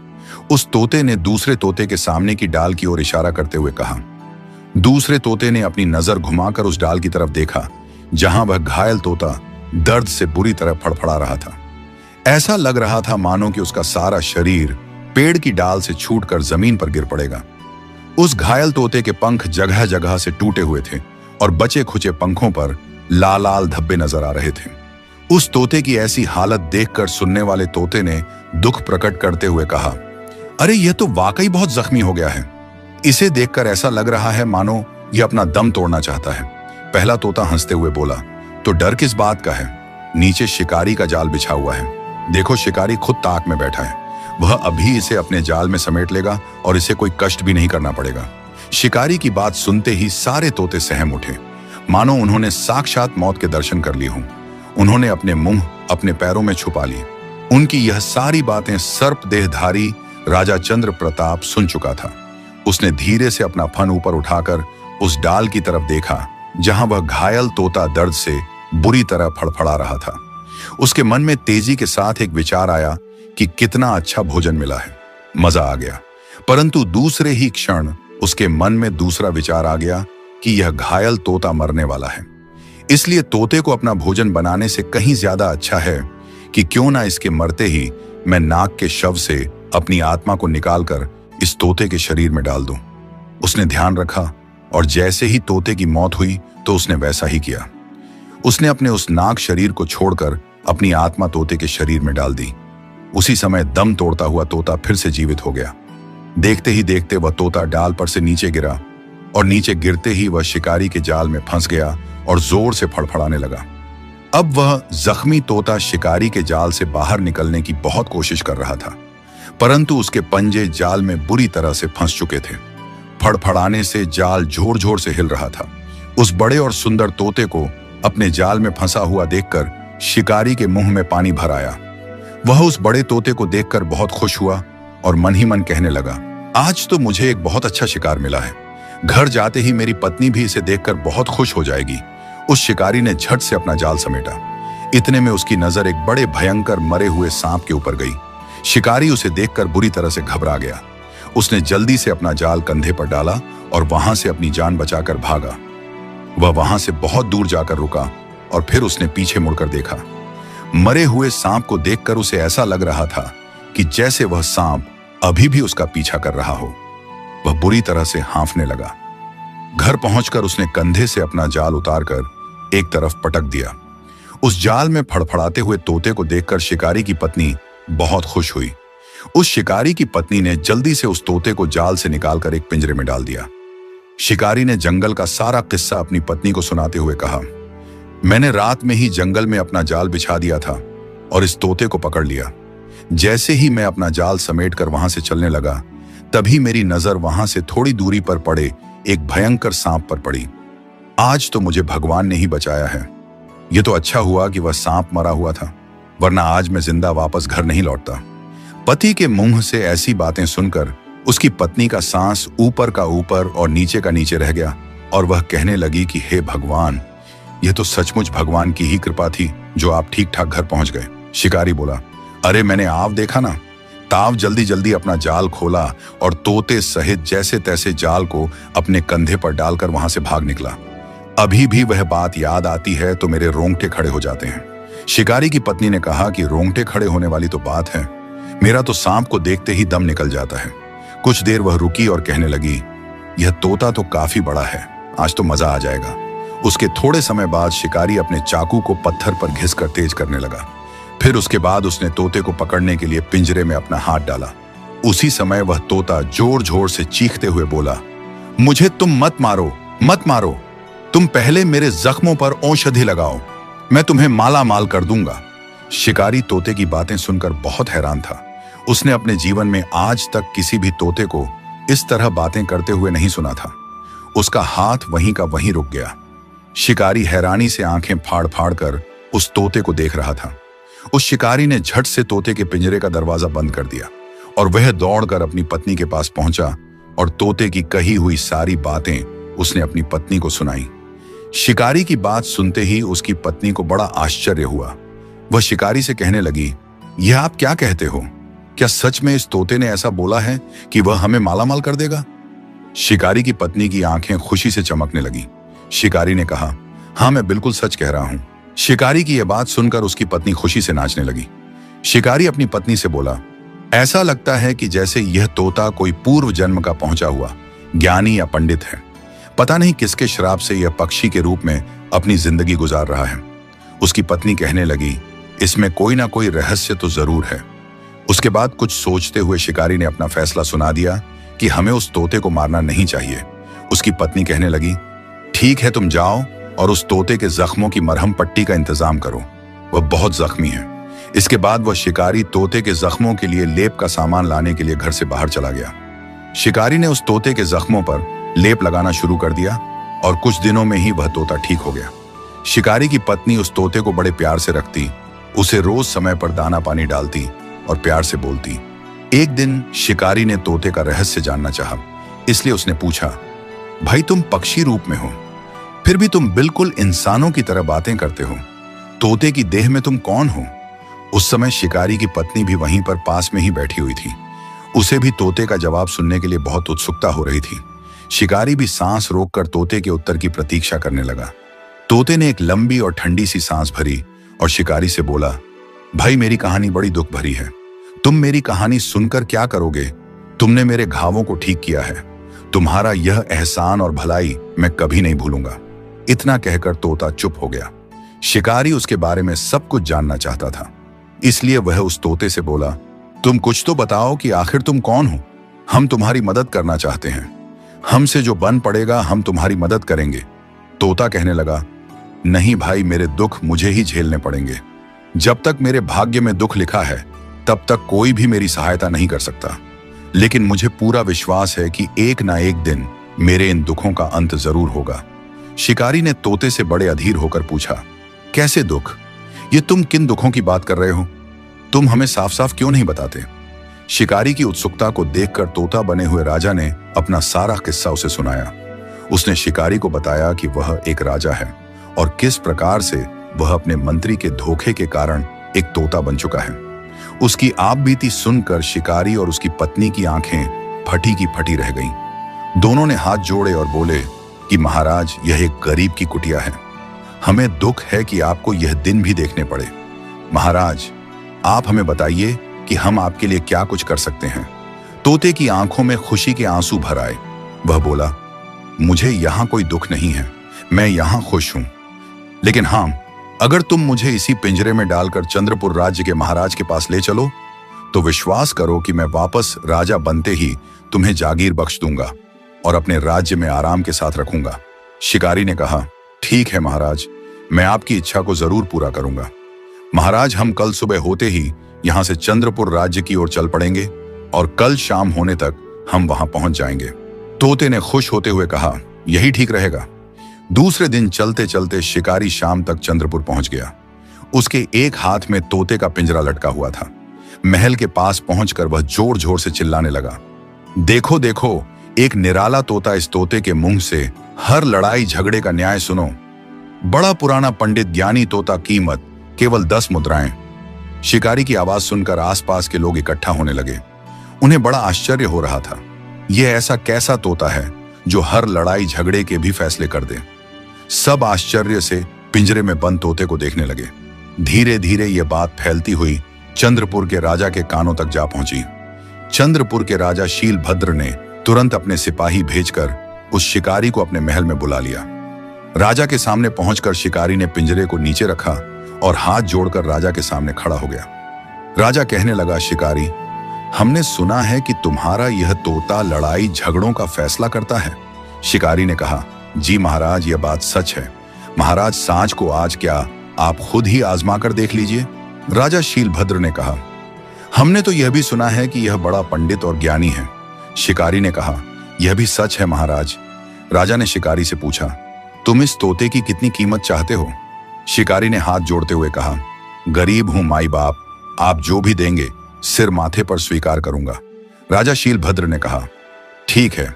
उस तोते ने दूसरे तोते के सामने की डाल की ओर इशारा करते हुए कहा। दूसरे तोते ने अपनी नजर घुमाकर उस डाल की तरफ देखा, जहां वह घायल तोता दर्द से बुरी तरह फड़फड़ा रहा था। ऐसा लग रहा था मानो कि उसका सारा शरीर पेड़ की डाल से छूटकर जमीन पर गिर पड़ेगा। उस घायल तोते के पंख जगह जगह से टूटे हुए थे और बचे खुचे पंखों पर लाल लाल धब्बे नजर आ रहे थे। उस तोते की ऐसी हालत देखकर सुनने वाले तोते ने दुख प्रकट करते हुए कहा, अरे यह तो वाकई बहुत जख्मी हो गया है। इसे देखकर ऐसा लग रहा है मानो यह अपना दम तोड़ना चाहता है। पहला तोता हंसते हुए बोला, तो डर किस बात का है? नीचे शिकारी का जाल बिछा हुआ है। देखो, शिकारी खुद ताक में बैठा है। वह अभी इसे अपने जाल में समेट लेगा और इसे कोई कष्ट भी नहीं करना पड़ेगा। शिकारी की बात सुनते ही सारे तोते सहम उठे, मानो उन्होंने साक्षात मौत के दर्शन कर लिए हों। उन्होंने अपने मुंह अपने पैरों में छुपा लिए। उनकी यह सारी बातें सर्प देहधारी राजा चंद्र प्रताप सुन चुका था। उसने धीरे से अपना फन ऊपर उठाकर उस डाल की तरफ देखा, जहां वह घायल तोता दर्द से बुरी तरह फड़फड़ा रहा था। उसके मन में तेजी के साथ एक विचार आया कि कितना अच्छा भोजन मिला है, मजा आ गया। परंतु दूसरे ही क्षण उसके मन में दूसरा विचार आ गया कि यह घायल तोता मरने वाला है। इसलिए तोते को अपना भोजन बनाने से कहीं ज्यादा अच्छा है कि क्यों ना इसके मरते ही मैं नाग के शव से अपनी आत्मा को निकालकर इस तोते के शरीर में डाल दूं। उसने ध्यान रखा और जैसे ही तोते की मौत हुई तो उसने वैसा ही किया। उसने अपने उस नाग शरीर को छोड़कर अपनी आत्मा तोते के शरीर में डाल दी। उसी समय दम तोड़ता हुआ तोता फिर से जीवित हो गया। देखते ही देखते वह तोता डाल पर से नीचे गिरा और नीचे गिरते ही वह शिकारी के जाल में फंस गया और जोर से फड़फड़ाने लगा। अब वह जख्मी तोता शिकारी के जाल से बाहर निकलने की बहुत कोशिश कर रहा था, परंतु उसके पंजे जाल में बुरी तरह से फंस चुके थे। फड़फड़ाने से जाल जोर जोर से हिल रहा था। उस बड़े और सुंदर तोते को अपने जाल में फंसा हुआ देखकर शिकारी के मुंह में पानी भर आया। वह उस बड़े तोते को देखकर बहुत खुश हुआ और मन ही मन कहने लगा, आज तो मुझे एक बहुत अच्छा शिकार मिला है। घर जाते ही मेरी पत्नी भी इसे देखकर बहुत खुश हो जाएगी। उस शिकारी ने झट से अपना जाल समेटा। इतने में उसकी नजर एक बड़े भयंकर मरे हुए सांप के ऊपर गई। शिकारी उसे देखकर बुरी तरह से घबरा गया। उसने जल्दी से अपना जाल कंधे पर डाला और वहां से अपनी जान बचाकर भागा। वह वहां से बहुत दूर जाकर रुका और फिर उसने पीछे मुड़कर देखा। मरे हुए सांप को देखकर उसे ऐसा लग रहा था कि जैसे वह सांप अभी भी उसका पीछा कर रहा हो। वह बुरी तरह से हांफने लगा। घर पहुंचकर उसने कंधे से अपना जाल उतारकर एक तरफ पटक दिया। उस जाल में फड़फड़ाते हुए तोते को देखकर शिकारी की पत्नी बहुत खुश हुई। उस शिकारी की पत्नी ने जल्दी से उस तोते को जाल से निकालकर एक पिंजरे में डाल दिया। शिकारी ने जंगल का सारा किस्सा अपनी पत्नी को सुनाते हुए कहा, मैंने रात में ही जंगल में अपना जाल बिछा दिया था और इस तोते को पकड़ लिया। जैसे ही मैं अपना जाल समेटकर वहां से चलने लगा, तभी मेरी नजर वहां से थोड़ी दूरी पर पड़े एक भयंकर सांप पर पड़ी। आज तो मुझे भगवान ने ही बचाया है। यह तो अच्छा हुआ कि वह सांप मरा हुआ था, वरना आज मैं जिंदा वापस घर नहीं लौटता। पति के मुंह से ऐसी बातें सुनकर उसकी पत्नी का सांस ऊपर का ऊपर और नीचे का नीचे रह गया और वह कहने लगी कि हे भगवान, यह तो सचमुच भगवान की ही कृपा थी जो आप ठीक ठाक घर पहुंच गए। शिकारी बोला, अरे मैंने आप देखा ना। ताव जल्दी जल्दी अपना जाल खोला और तोते सहित जैसे तैसे जाल को अपने कंधे पर डालकर वहां से भाग निकला। अभी भी वह बात याद आती है तो मेरे रोंगटे खड़े हो जाते हैं। शिकारी की पत्नी ने कहा कि रोंगटे खड़े होने वाली तो बात है, मेरा तो सांप को देखते ही दम निकल जाता है। कुछ देर वह रुकी और कहने लगी, यह तोता तो काफी बड़ा है, आज तो मजा आ जाएगा। उसके थोड़े समय बाद शिकारी अपने चाकू को पत्थर पर घिसकर तेज करने लगा। फिर उसके बाद उसने तोते को पकड़ने के लिए पिंजरे में अपना हाथ डाला। उसी समय वह तोता जोर जोर से चीखते हुए बोला, मुझे तुम मत मारो, मत मारो। तुम पहले मेरे जख्मों पर औषधि लगाओ, मैं तुम्हें माला माल कर दूंगा। शिकारी तोते की बातें सुनकर बहुत हैरान था। उसने अपने जीवन में आज तक किसी भी तोते को इस तरह बातें करते हुए नहीं सुना था। उसका हाथ वहीं का वहीं रुक गया। शिकारी हैरानी से आंखें फाड़ फाड़ कर उस तोते को देख रहा था। उस शिकारी ने झट से तोते के पिंजरे का दरवाजा बंद कर दिया और वह दौड़कर अपनी पत्नी के पास पहुंचा और तोते की कही हुई सारी बातें उसने अपनी पत्नी को सुनाई। शिकारी की बात सुनते ही उसकी पत्नी को बड़ा आश्चर्य हुआ। वह शिकारी से कहने लगी, यह आप क्या कहते हो? क्या सच में इस तोते ने ऐसा बोला है कि वह हमें मालामाल कर देगा? शिकारी की पत्नी की आंखें खुशी से चमकने लगी। शिकारी ने कहा, हाँ मैं बिल्कुल सच कह रहा हूं। शिकारी की यह बात सुनकर उसकी पत्नी खुशी से नाचने लगी। शिकारी अपनी पत्नी से बोला, ऐसा लगता है कि जैसे यह तोता कोई पूर्व जन्म का पहुंचा हुआ ज्ञानी या पंडित है। पता नहीं किसके श्राप से यह पक्षी के रूप में अपनी जिंदगी गुजार रहा है। उसकी पत्नी कहने लगी, इसमें कोई ना कोई रहस्य तो जरूर है। उसके बाद कुछ सोचते हुए शिकारी ने अपना फैसला सुना दिया कि हमें उस तोते को मारना नहीं चाहिए। उसकी पत्नी कहने लगी, ठीक है, तुम जाओ और उस तोते के जख्मों की मरहम पट्टी का इंतजाम करो, वह बहुत जख्मी है। इसके बाद वह शिकारी तोते के जख्मों के लिए लेप का सामान लाने के लिए घर से बाहर चला गया। शिकारी ने उस तोते के जख्मों पर लेप लगाना शुरू कर दिया और कुछ दिनों में ही वह तोता ठीक हो गया। शिकारी की पत्नी उस तोते को बड़े प्यार से रखती, उसे रोज समय पर दाना पानी डालती और प्यार से बोलती। एक दिन शिकारी ने तोते का रहस्य जानना चाहा, इसलिए उसने पूछा, भाई तुम पक्षी रूप में हो, फिर भी तुम बिल्कुल इंसानों की तरह बातें करते हो, तोते की देह में तुम कौन हो? उस समय शिकारी की पत्नी भी वहीं पर पास में ही बैठी हुई थी। उसे भी तोते का जवाब सुनने के लिए बहुत उत्सुकता हो रही थी। शिकारी भी सांस रोककर तोते के उत्तर की प्रतीक्षा करने लगा। तोते ने एक लंबी और ठंडी सी सांस भरी और शिकारी से बोला, भाई मेरी कहानी बड़ी दुख भरी है। तुम मेरी कहानी सुनकर क्या करोगे? तुमने मेरे घावों को ठीक किया है। तुम्हारा यह एहसान और भलाई मैं कभी नहीं भूलूंगा। इतना कहकर तोता चुप हो गया। शिकारी उसके बारे में सब कुछ जानना चाहता था, इसलिए वह उस तोते से बोला, तुम कुछ तो बताओ कि आखिर तुम कौन हो? हम तुम्हारी मदद करना चाहते हैं। हमसे जो बन पड़ेगा हम तुम्हारी मदद करेंगे। तोता कहने लगा, नहीं भाई, मेरे दुख मुझे ही झेलने पड़ेंगे। जब तक मेरे भाग्य में दुख लिखा है तब तक कोई भी मेरी सहायता नहीं कर सकता, लेकिन मुझे पूरा विश्वास है कि एक ना एक दिन मेरे इन दुखों का अंत जरूर होगा। शिकारी ने तोते से बड़े अधीर होकर पूछा, कैसे दुख? ये तुम किन दुखों की बात कर रहे हो? तुम हमें साफ साफ क्यों नहीं बताते? शिकारी की उत्सुकता को देखकर तोता बने हुए राजा ने अपना सारा किस्सा उसे सुनाया। उसने शिकारी को बताया कि वह एक राजा है और किस प्रकार से वह अपने मंत्री के धोखे के कारण एक तोता बन चुका है। उसकी आप बीती सुनकर शिकारी और उसकी पत्नी की आंखें फटी की फटी रह गईं। दोनों ने हाथ जोड़े और बोले कि महाराज, यह एक गरीब की कुटिया है। हमें दुख है कि आपको यह दिन भी देखने पड़े। महाराज, आप हमें बताइए कि हम आपके लिए क्या कुछ कर सकते हैं। तोते की आंखों में खुशी के आंसू भर आए। वह बोला, मुझे यहां कोई दुख नहीं है, मैं यहां खुश हूं। लेकिन हां, अगर तुम मुझे इसी पिंजरे में डालकर चंद्रपुर राज्य के महाराज के पास ले चलो तो विश्वास करो कि मैं वापस राजा बनते ही तुम्हें जागीर बख्श दूंगा और अपने राज्य में आराम के साथ रखूंगा। शिकारी ने कहा, ठीक है महाराज, मैं आपकी इच्छा को जरूर पूरा करूंगा। महाराज, हम कल सुबह होते ही यहां से चंद्रपुर राज्य की ओर चल पड़ेंगे और कल शाम होने तक हम वहां पहुंच जाएंगे। तोते ने खुश होते हुए कहा, यही ठीक रहेगा। दूसरे दिन चलते चलते शिकारी शाम तक चंद्रपुर पहुंच गया। उसके एक हाथ में तोते का पिंजरा लटका हुआ था। महल के पास पहुंचकर वह जोर जोर से चिल्लाने लगा, देखो देखो, एक निराला तोता इस तोते के मुंह से हर लड़ाई झगड़े का न्याय सुनो। बड़ा पुराना पंडित ज्ञानी तोता, कीमत केवल 10 मुद्राएं। शिकारी की आवाज सुनकर आसपास के लोग इकट्ठा होने लगे। उन्हें बड़ा आश्चर्य हो रहा था। यह ऐसा कैसा तोता है जो हर लड़ाई झगड़े के भी फैसले कर दे। सब आश्चर्य से पिंजरे में बंद तोते को देखने लगे। धीरे धीरे यह बात फैलती हुई चंद्रपुर के राजा के कानों तक जा पहुंची। चंद्रपुर के राजा शीलभद्र ने तुरंत अपने सिपाही भेजकर उस शिकारी को अपने महल में बुला लिया। राजा के सामने पहुंचकर शिकारी ने पिंजरे को नीचे रखा और हाथ जोड़कर राजा के सामने खड़ा हो गया। राजा कहने लगा, शिकारी, हमने सुना है कि तुम्हारा यह तोता लड़ाई झगड़ों का फैसला करता है। शिकारी ने कहा, जी महाराज, यह बात सच है। महाराज, सांझ को आज क्या आप खुद ही आजमा कर देख लीजिए। राजा शीलभद्र ने कहा, हमने तो यह भी सुना है कि यह बड़ा पंडित और ज्ञानी है। शिकारी ने कहा, यह भी सच है महाराज। राजा ने शिकारी से पूछा, तुम इस तोते की कितनी कीमत चाहते हो? शिकारी ने हाथ जोड़ते हुए कहा, गरीब हूं माई बाप, आप जो भी देंगे सिर माथे पर स्वीकार करूंगा। राजा शीलभद्र ने कहा, ठीक है,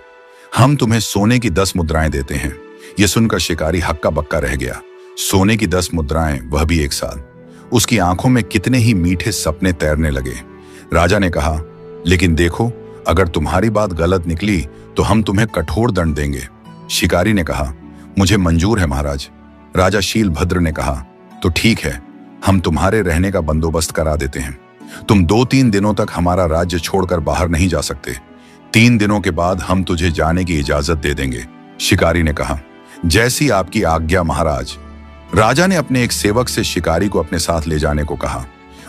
हम तुम्हें सोने की 10 मुद्राएं देते हैं। यह सुनकर शिकारी हक्का बक्का रह गया। सोने की 10 मुद्राएं, वह भी एक साथ। उसकी आंखों में कितने ही मीठे सपने तैरने लगे। राजा ने कहा, लेकिन देखो, अगर तुम्हारी बात गलत निकली तो हम तुम्हें कठोर दंड देंगे। शिकारी ने कहा, मुझे मंजूर है महाराज। राजा शीलभद्र ने कहा, तो ठीक है, हम तुम्हारे रहने का बंदोबस्त करा देते हैं। तुम 2-3 दिनों तक हमारा राज्य छोड़कर बाहर नहीं जा सकते। 3 दिनों के बाद हम तुझे जाने की इजाजत दे देंगे। शिकारी ने कहा, जैसी आपकी आज्ञा महाराज। राजा ने अपने एक सेवक से शिकारी को अपने साथ ले जाने को कहा।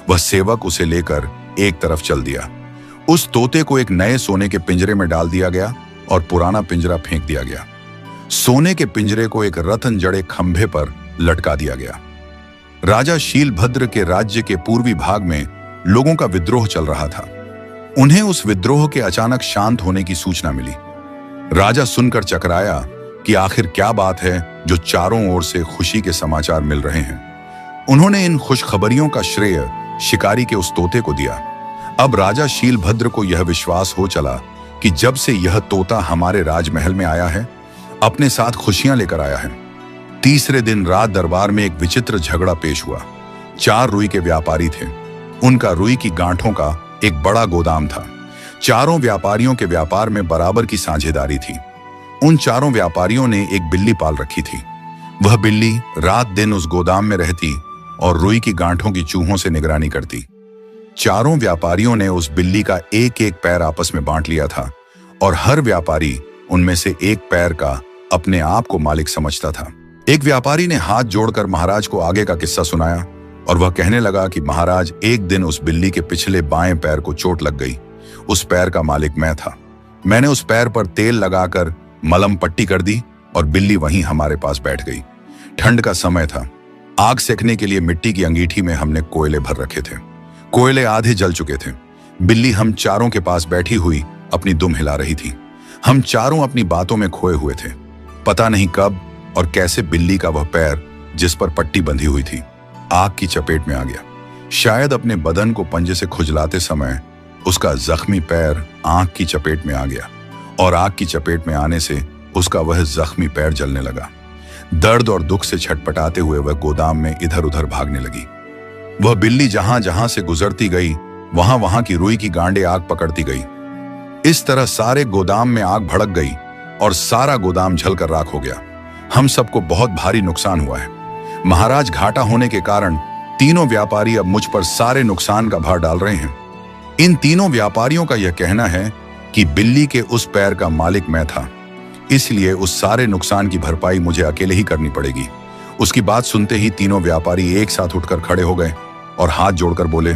वह सेवक उसे लेकर एक तरफ चल दिया। उस तोते को एक नए सोने के पिंजरे में डाल दिया गया और पुराना पिंजरा फेंक दिया गया। सोने के पिंजरे को एक रतन जड़े खंभे पर लटका दिया गया। राजा शीलभद्र के राज्य के पूर्वी भाग में लोगों का विद्रोह चल रहा था। उन्हें उस विद्रोह के अचानक शांत होने की सूचना मिली। राजा सुनकर चकराया कि आखिर क्या बात है जो चारों ओर से खुशी के समाचार मिल रहे हैं। उन्होंने इन खुशखबरियों का श्रेय शिकारी के उस तोते को दिया। अब राजा शीलभद्र को यह विश्वास हो चला कि जब से यह तोता हमारे राजमहल में आया है, अपने साथ खुशियां लेकर आया है। तीसरे दिन रात दरबार में एक विचित्र झगड़ा पेश हुआ। 4 रुई के व्यापारी थे। उनका रुई की गांठों का एक बड़ा गोदाम था। चारों व्यापारियों के व्यापार में बराबर की साझेदारी थी। उन चारों व्यापारियों ने एक बिल्ली पाल रखी थी। वह बिल्ली रात दिन उस गोदाम में रहती और रुई की गांठों की चूहों से निगरानी करती। चारों व्यापारियों ने उस बिल्ली का एक एक पैर आपस में बांट लिया था और हर व्यापारी उनमें से एक पैर का अपने आप को मालिक समझता था। एक व्यापारी ने हाथ जोड़कर महाराज को आगे का किस्सा सुनाया और वह कहने लगा कि महाराज, एक दिन उस बिल्ली के पिछले बाएं पैर को चोट लग गई। उस पैर का मालिक मैं था। मैंने उस पैर पर तेल लगाकर मलम पट्टी कर दी और बिल्ली वहीं हमारे पास बैठ गई। ठंड का समय था। आग सेकने के लिए मिट्टी की अंगीठी में हमने कोयले भर रखे थे। कोयले आधे जल चुके थे। बिल्ली हम चारों के पास बैठी हुई अपनी दुम हिला रही थी। हम चारों अपनी बातों में खोए हुए थे। पता नहीं कब और कैसे बिल्ली का वह पैर, जिस पर पट्टी बंधी हुई थी, आग की चपेट में आ गया। शायद अपने बदन को पंजे से खुजलाते समय उसका जख्मी पैर आग की चपेट में आ गया और आग की चपेट में आने से उसका वह जख्मी पैर जलने लगा। दर्द और दुख से छटपटाते हुए वह गोदाम में इधर उधर भागने लगी। वह बिल्ली जहां जहां से गुजरती गई वहां वहां की रुई की गांडें आग पकड़ती गई। इस तरह सारे गोदाम में आग भड़क गई और सारा गोदाम जलकर राख हो गया। हम सबको बहुत भारी नुकसान हुआ है। महाराज, घाटा होने के कारण तीनों व्यापारी अब मुझ पर सारे नुकसान का भार डाल रहे हैं। इन तीनों व्यापारियों का यह कहना है कि बिल्ली के उस पैर का मालिक मैं था, इसलिए उस सारे नुकसान की भरपाई मुझे अकेले ही करनी पड़ेगी। उसकी बात सुनते ही तीनों व्यापारी एक साथ उठकर खड़े हो गए और हाथ जोड़कर बोले,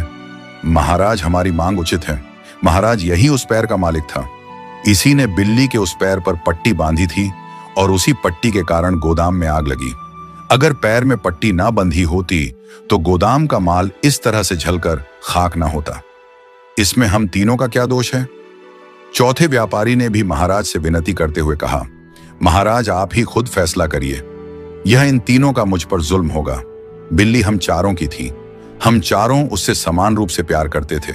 महाराज, हमारी मांग उचित है। महाराज, यही उस पैर का मालिक था। इसी ने बिल्ली के उस पैर पर पट्टी बांधी थी और उसी पट्टी के कारण गोदाम में आग लगी। अगर पैर में पट्टी ना बंधी होती तो गोदाम का माल इस तरह से जलकर खाक ना होता। इसमें हम तीनों का क्या दोष है? चौथे व्यापारी ने भी महाराज से विनती करते हुए कहा, महाराज, आप ही खुद फैसला करिए। यह इन तीनों का मुझ पर जुल्म होगा। बिल्ली हम चारों की थी। हम चारों उससे समान रूप से प्यार करते थे,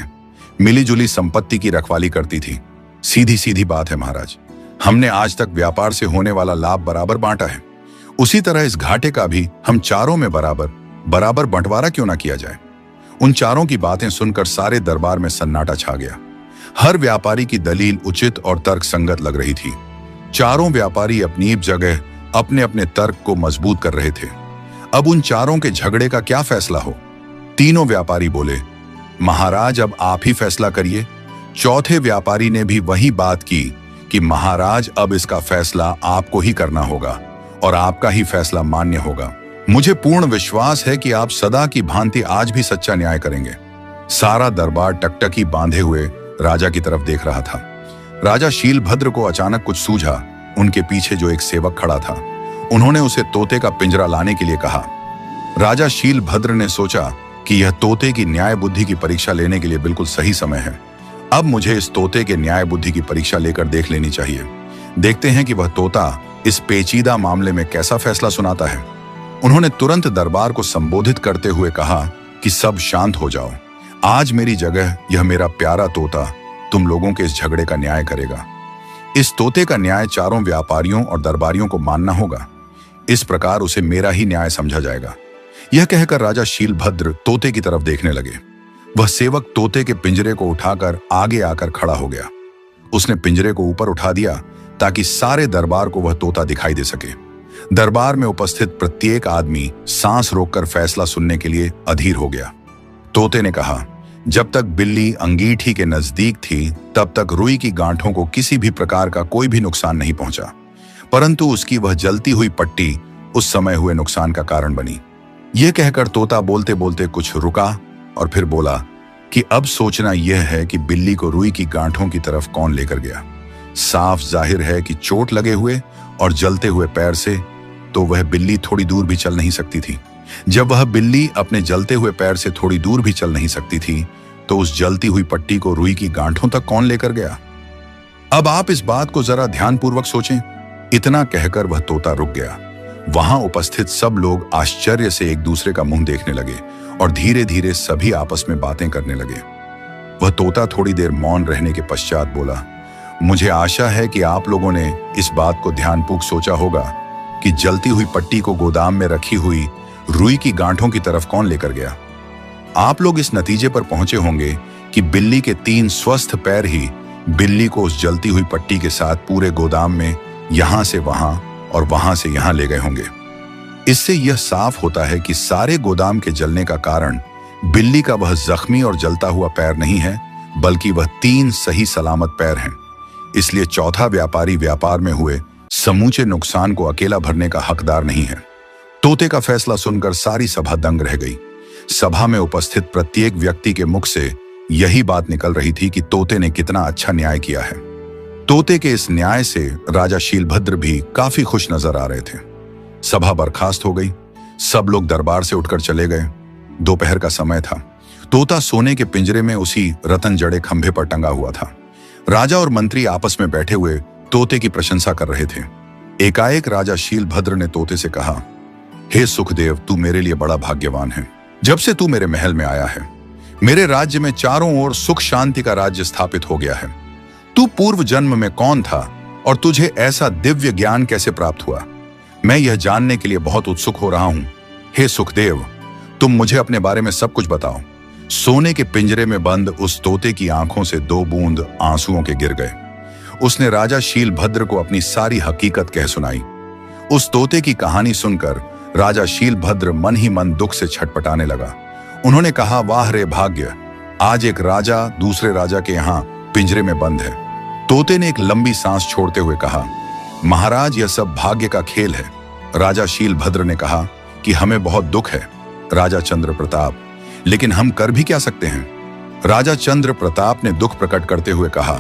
मिलीजुली संपत्ति की रखवाली करती थी। सीधी सीधी बात है महाराज, हमने आज तक व्यापार से होने वाला लाभ बराबर बांटा है। उसी तरह इस घाटे का भी हम चारों में बराबर बराबर बंटवारा क्यों ना किया जाए। उन चारों की बातें सुनकर सारे दरबार में सन्नाटा छा गया। हर व्यापारी की दलील उचित और तर्कसंगत लग रही थी। चारों व्यापारी अपनी जगह अपने अपने तर्क को मजबूत कर रहे थे। अब उन चारों के झगड़े का क्या फैसला हो? तीनों व्यापारी बोले, महाराज, अब आप ही फैसला करिए। चौथे व्यापारी ने भी वही बात की कि महाराज, अब इसका फैसला आपको ही करना होगा और आपका ही फैसला मान्य होगा। मुझे पूर्ण विश्वास है कि आप सदा की भांति आज भी सच्चा न्याय करेंगे। सारा दरबार टकटकी बांधे हुए राजा की तरफ देख रहा था। राजा शीलभद्र को अचानक कुछ सूझा। उनके पीछे जो एक सेवक खड़ा था, उन्होंने उसे तोते का पिंजरा लाने के लिए कहा। राजा शीलभद्र ने सोचा कि यह तोते की न्याय बुद्धि की परीक्षा लेने के लिए बिल्कुल सही समय है। अब मुझे इस तोते के न्याय बुद्धि की परीक्षा लेकर देख लेनी चाहिए। देखते हैं कि वह तोता इस पेचीदा मामले में कैसा फैसला सुनाता है। उन्होंने तुरंत दरबार को संबोधित करते हुए कहा कि सब शांत हो जाओ। आज मेरी जगह यह मेरा प्यारा तोता तुम लोगों के इस झगड़े का न्याय करेगा। इस तोते का न्याय चारों व्यापारियों और दरबारियों को मानना होगा। इस प्रकार उसे मेरा ही न्याय समझा जाएगा। यह कहकर राजा शीलभद्र तोते की तरफ देखने लगे। वह सेवक तोते के पिंजरे को उठाकर आगे आकर खड़ा हो गया। उसने पिंजरे को ऊपर उठा दिया ताकि सारे दरबार को वह तोता दिखाई दे सके। दरबार में उपस्थित प्रत्येक आदमी सांस रोककर फैसला सुनने के लिए अधीर हो गया। तोते ने कहा, जब तक बिल्ली अंगीठी के नजदीक थी तब तक रुई की गांठों को किसी भी प्रकार का कोई भी नुकसान नहीं पहुंचा, परंतु उसकी वह जलती हुई पट्टी उस समय हुए नुकसान का कारण बनी। यह कहकर तोता बोलते बोलते कुछ रुका और फिर बोला कि अब सोचना यह है कि बिल्ली को रुई की गांठों की तरफ कौन लेकर गया। साफ जाहिर है कि चोट लगे हुए और जलते हुए पैर से तो वह बिल्ली थोड़ी दूर भी चल नहीं सकती थी। जब वह बिल्ली अपने जलते हुए पैर से थोड़ी दूर भी चल नहीं सकती थी तो उस जलती हुई पट्टी को रुई की गांठों तक कौन लेकर गया। अब आप इस बात को जरा ध्यानपूर्वक सोचें। इतना कहकर वह तोता रुक गया। वहां उपस्थित सब लोग आश्चर्य से एक दूसरे का मुंह देखने लगे और धीरे धीरे सभी आपस में बातें करने लगे। वह तोता थोड़ी देर मौन रहने के पश्चात बोला, मुझे आशा है कि आप लोगों ने इस बात को ध्यानपूर्वक सोचा होगा कि जलती हुई पट्टी को गोदाम में रखी हुई रुई की गांठों की तरफ कौन लेकर गया। आप लोग इस नतीजे पर पहुंचे होंगे कि बिल्ली के 3 स्वस्थ पैर ही बिल्ली को उस जलती हुई पट्टी के साथ पूरे गोदाम में यहां से वहां और वहां से यहां ले गए होंगे। इससे यह साफ होता है कि सारे गोदाम के जलने का कारण बिल्ली का वह जख्मी और जलता हुआ पैर नहीं है, बल्कि वह 3 सही सलामत पैर हैं। इसलिए चौथा व्यापारी व्यापार में हुए समूचे नुकसान को अकेला भरने का हकदार नहीं है। तोते का फैसला सुनकर सारी सभा दंग रह गई। सभा में उपस्थित प्रत्येक व्यक्ति के मुख से यही बात निकल रही थी कि तोते ने कितना अच्छा न्याय किया है। तोते के इस न्याय से राजा शीलभद्र भी काफी खुश नजर आ रहे थे। सभा बर्खास्त हो गई। सब लोग दरबार से उठकर चले गए। दोपहर का समय था। तोता सोने के पिंजरे में उसी रतन जड़े खंभे पर टंगा हुआ था। राजा और मंत्री आपस में बैठे हुए तोते की प्रशंसा कर रहे थे। एकाएक राजा शीलभद्र ने तोते से कहा, 'हे सुखदेव, तू मेरे लिए बड़ा भाग्यवान है। जब से तू मेरे महल में आया है मेरे राज्य में चारों ओर सुख शांति का राज्य स्थापित हो गया है। तू पूर्व जन्म में कौन था और तुझे ऐसा दिव्य ज्ञान कैसे प्राप्त हुआ? मैं यह जानने के लिए बहुत उत्सुक हो रहा हूं। हे सुखदेव, तुम मुझे अपने बारे में सब कुछ बताओ। सोने के पिंजरे में बंद उस तोते की आंखों से 2 बूंद आंसुओं के गिर गए। उसने राजा शीलभद्र को अपनी सारी हकीकत कह सुनाई। उस तोते की कहानी सुनकर राजा शीलभद्र मन ही मन दुख से छटपटाने लगा। उन्होंने कहा, वाह रे भाग्य, आज एक राजा दूसरे राजा के यहाँ पिंजरे में बंद है। तोते ने एक लंबी सांस छोड़ते हुए कहा, महाराज, यह सब भाग्य का खेल है। राजा शीलभद्र ने कहा कि हमें बहुत दुख है राजा चंद्र प्रताप, लेकिन हम कर भी क्या सकते हैं? राजा चंद्र प्रताप ने दुख प्रकट करते हुए कहा,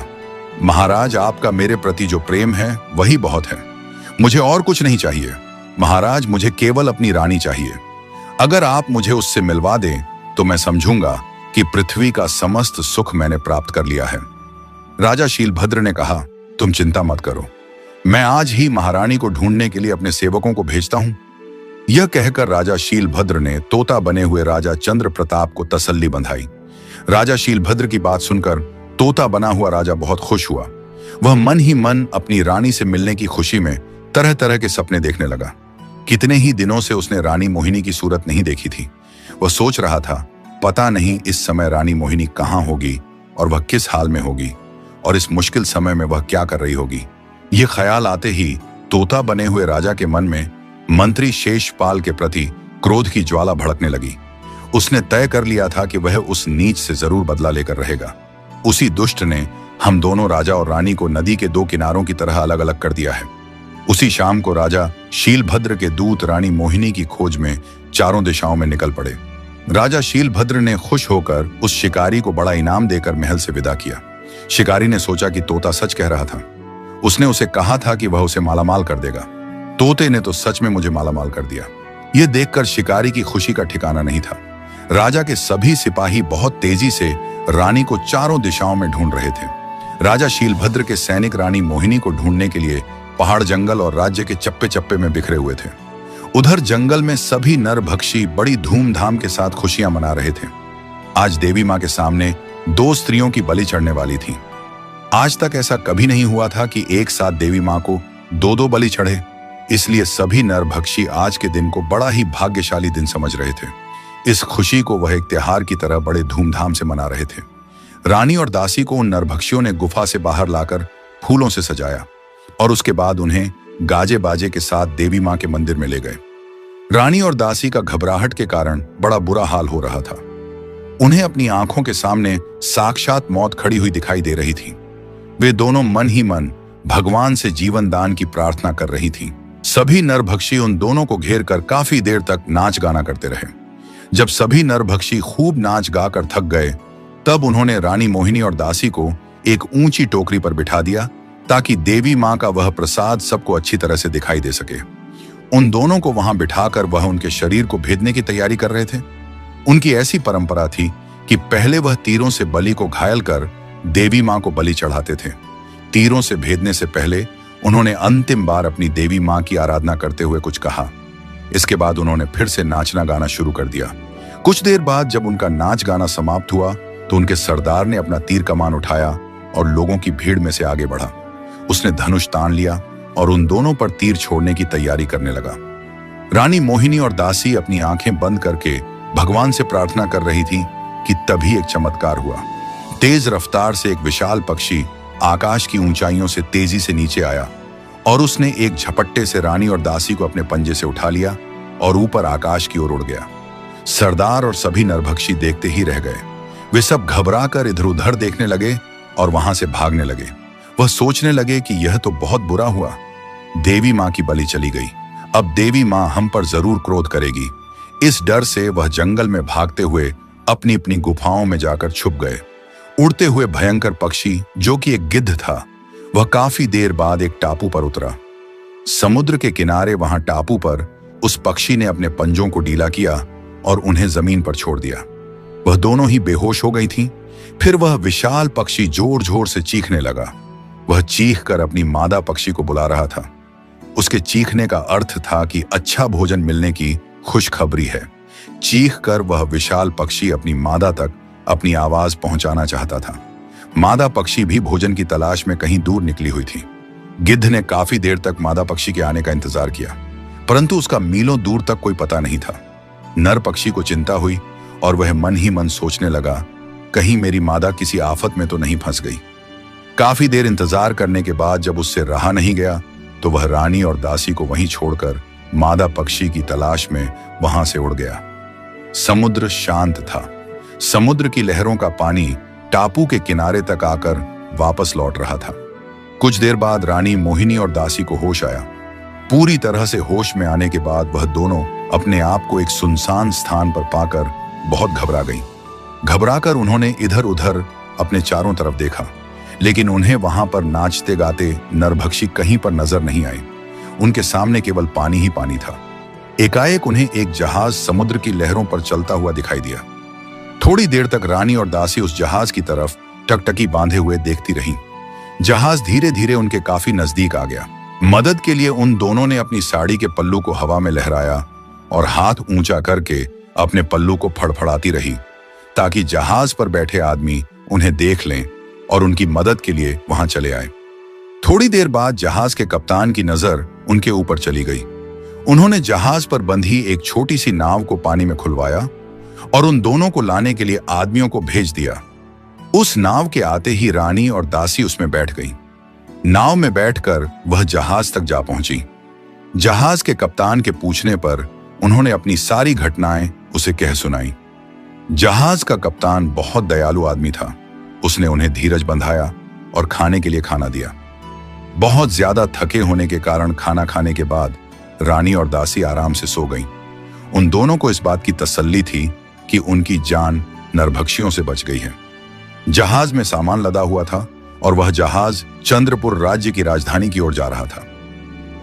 महाराज, आपका मेरे प्रति जो प्रेम है वही बहुत है। मुझे और कुछ नहीं चाहिए। महाराज, मुझे केवल अपनी रानी चाहिए। अगर आप मुझे उससे मिलवा दें तो मैं समझूंगा कि पृथ्वी का समस्त सुख मैंने प्राप्त कर लिया है। राजा शीलभद्र ने कहा, तुम चिंता मत करो, मैं आज ही महारानी को ढूंढने के लिए अपने सेवकों को भेजता हूं। यह कहकर राजा शीलभद्र ने तोता बने हुए राजा चंद्र प्रताप को तसल्ली बंधाई। राजा शीलभद्र की बात सुनकर तोता बना हुआ राजा बहुत खुश हुआ। वह मन ही मन अपनी रानी से मिलने की खुशी में तरह तरह के सपने देखने लगा। कितने ही दिनों से उसने रानी मोहिनी की सूरत नहीं देखी थी। वह सोच रहा था, पता नहीं इस समय रानी मोहिनी कहाँ होगी और वह किस हाल में होगी और इस मुश्किल समय में वह क्या कर रही होगी। ये ख्याल आते ही तोता बने हुए राजा के मन में मंत्री शेषपाल के प्रति क्रोध की ज्वाला भड़कने लगी। उसने तय कर लिया था कि वह उस नीच से जरूर बदला लेकर रहेगा। उसी दुष्ट ने हम दोनों राजा और रानी को नदी के 2 किनारों की तरह अलग अलग कर दिया है। उसी शाम को राजा शीलभद्र के दूत रानी मोहिनी की खोज में चारों दिशाओं में निकल पड़े। राजा शीलभद्र ने खुश होकर उस शिकारी को बड़ा इनाम देकर महल से विदा किया। शिकारी ने सोचा कि तोता सच कह रहा था। उसने उसे कहा था कि वह उसे मालामाल कर देगा। तोते ने तो सच में मुझे मालामाल कर दिया। यह देखकर शिकारी की खुशी का ठिकाना नहीं था। राजा के सभी सिपाही बहुत तेजी से रानी को चारों दिशाओं में ढूंढ रहे थे। राजा शीलभद्र के सैनिक रानी मोहिनी को ढूंढने के लिए पहाड़, जंगल और राज्य के चप्पे चप्पे में बिखरे हुए थे। उधर जंगल में सभी नरभक्षी बड़ी धूमधाम के साथ खुशियां मना रहे थे। आज देवी मां के सामने 2 स्त्रियों की बलि चढ़ने वाली थी। आज तक ऐसा कभी नहीं हुआ था कि एक साथ देवी मां को 2-2 बलि चढ़े। इसलिए सभी नरभक्षी आज के दिन को बड़ा ही भाग्यशाली दिन समझ रहे थे। इस खुशी को वह एक त्योहार की तरह बड़े धूमधाम से मना रहे थे। रानी और दासी को उन नरभक्षियों ने गुफा से बाहर लाकर फूलों से सजाया और उसके बाद उन्हें गाजे बाजे के साथ देवी मां के मंदिर में ले गए। रानी और दासी का घबराहट के कारण बड़ा बुरा हाल हो रहा था। उन्हें अपनी आंखों के सामने साक्षात मौत खड़ी हुई दिखाई दे रही थी। वे दोनों मन ही मन भगवान से जीवन दान की प्रार्थना कर रही थीं। सभी नरभक्षी उन दोनों को घेर कर काफी देर तक नाच गाना करते रहे। जब सभी नरभक्षी खूब नाच गाकर थक गए, तब उन्होंने रानी मोहिनी और दासी को एक ऊंची टोकरी पर बिठा दिया ताकि देवी मां का वह प्रसाद सबको अच्छी तरह से दिखाई दे सके। उन दोनों को वहां बिठाकर वह उनके शरीर को भेदने की तैयारी कर रहे थे। उनकी ऐसी परंपरा थी कि पहले वह तीरों से बलि को घायल कर देवी मां को बलि चढ़ाते थे। तीरों से भेदने से पहले उन्होंने अंतिम बार अपनी देवी मां की आराधना करते हुए कुछ कहा। इसके बाद उन्होंने फिर से नाचना गाना शुरू कर दिया। कुछ देर बाद जब उनका नाच गाना समाप्त हुआ तो उनके सरदार ने अपना तीर कमान उठाया और लोगों की भीड़ में से आगे बढ़ा। उसने धनुष तान लिया और उन दोनों पर तीर छोड़ने की तैयारी करने लगा। रानी मोहिनी और दासी अपनी आंखें बंद करके भगवान से प्रार्थना कर रही थी कि तभी एक चमत्कार हुआ। तेज रफ्तार से एक विशाल पक्षी आकाश की ऊंचाइयों से तेजी से नीचे आया और उसने एक झपट्टे से रानी और दासी को अपने पंजे से उठा लिया और ऊपर आकाश की ओर उड़ गया। सरदार और सभी नरभक्षी देखते ही रह गए। वे सब घबरा कर इधर उधर देखने लगे और वहां से भागने लगे। वह सोचने लगे कि यह तो बहुत बुरा हुआ। देवी मां की बलि चली गई। अब देवी मां हम पर जरूर क्रोध करेगी। इस डर से वह जंगल में भागते हुए अपनी अपनी गुफाओं में जाकर छुप गए। उड़ते हुए भयंकर पक्षी, जो कि एक गिद्ध था, वह काफी देर बाद एक टापू पर उतरा। समुद्र के किनारे वहां टापू पर उस पक्षी ने अपने पंजों को ढीला किया और उन्हें जमीन पर छोड़ दिया। वह दोनों ही बेहोश हो गई थीं। फिर वह विशाल पक्षी जोर जोर से चीखने लगा। वह चीख कर अपनी मादा पक्षी को बुला रहा था। उसके चीखने का अर्थ था कि अच्छा भोजन मिलने की खुशखबरी है। चीख कर वह विशाल पक्षी अपनी मादा तक अपनी आवाज पहुंचाना चाहता था। मादा पक्षी भी भोजन की तलाश में कहीं दूर निकली हुई थी। गिद्ध ने काफी देर तक मादा पक्षी के आने का इंतजार किया, परंतु उसका मीलों दूर तक कोई पता नहीं था। नर पक्षी को चिंता हुई और वह मन ही मन सोचने लगा, कहीं मेरी मादा किसी आफत में तो नहीं फंस गई। काफी देर इंतजार करने के बाद जब उससे रहा नहीं गया तो वह रानी और दासी को वहीं छोड़कर मादा पक्षी की तलाश में वहां से उड़ गया। समुद्र शांत था। समुद्र की लहरों का पानी टापू के किनारे तक आकर वापस लौट रहा था। कुछ देर बाद रानी मोहिनी और दासी को होश आया। पूरी तरह से होश में आने के बाद वह दोनों अपने आप को एक सुनसान स्थान पर पाकर बहुत घबरा गईं। घबराकर उन्होंने इधर उधर अपने चारों तरफ देखा, लेकिन उन्हें वहां पर नाचते गाते नरभक्षी कहीं पर नजर नहीं आए। उनके सामने केवल पानी ही पानी था। एकाएक उन्हें एक जहाज समुद्र की लहरों पर चलता हुआ दिखाई दिया। थोड़ी देर तक रानी और दासी उस जहाज की तरफ टकटकी बांधे हुए देखती रहीं। जहाज धीरे धीरे उनके काफी नजदीक आ गया। मदद के लिए उन दोनों ने अपनी साड़ी के पल्लू को हवा में लहराया और हाथ ऊंचा करके अपने पल्लू को फड़फड़ाती रही, ताकि जहाज पर बैठे आदमी उन्हें देख लें और उनकी मदद के लिए वहां चले आए। थोड़ी देर बाद जहाज के कप्तान की नजर उनके ऊपर चली गई। उन्होंने जहाज पर बंधी एक छोटी सी नाव को पानी में खुलवाया और उन दोनों को लाने के लिए आदमियों को भेज दिया। उस नाव के आते ही रानी और दासी उसमें बैठ गईं। नाव में बैठकर वह जहाज तक जा पहुंची। जहाज के कप्तान के पूछने पर उन्होंने अपनी सारी घटनाएं उसे कह सुनाई। जहाज का कप्तान बहुत दयालु आदमी था। उसने उन्हें धीरज बंधाया और खाने के लिए खाना दिया। बहुत ज्यादा थके होने के कारण खाना खाने के बाद रानी और दासी आराम से सो गईं। उन दोनों को इस बात की तसल्ली थी कि उनकी जान नरभक्षियों से बच गई है। जहाज में सामान लदा हुआ था और वह जहाज चंद्रपुर राज्य की राजधानी की ओर जा रहा था।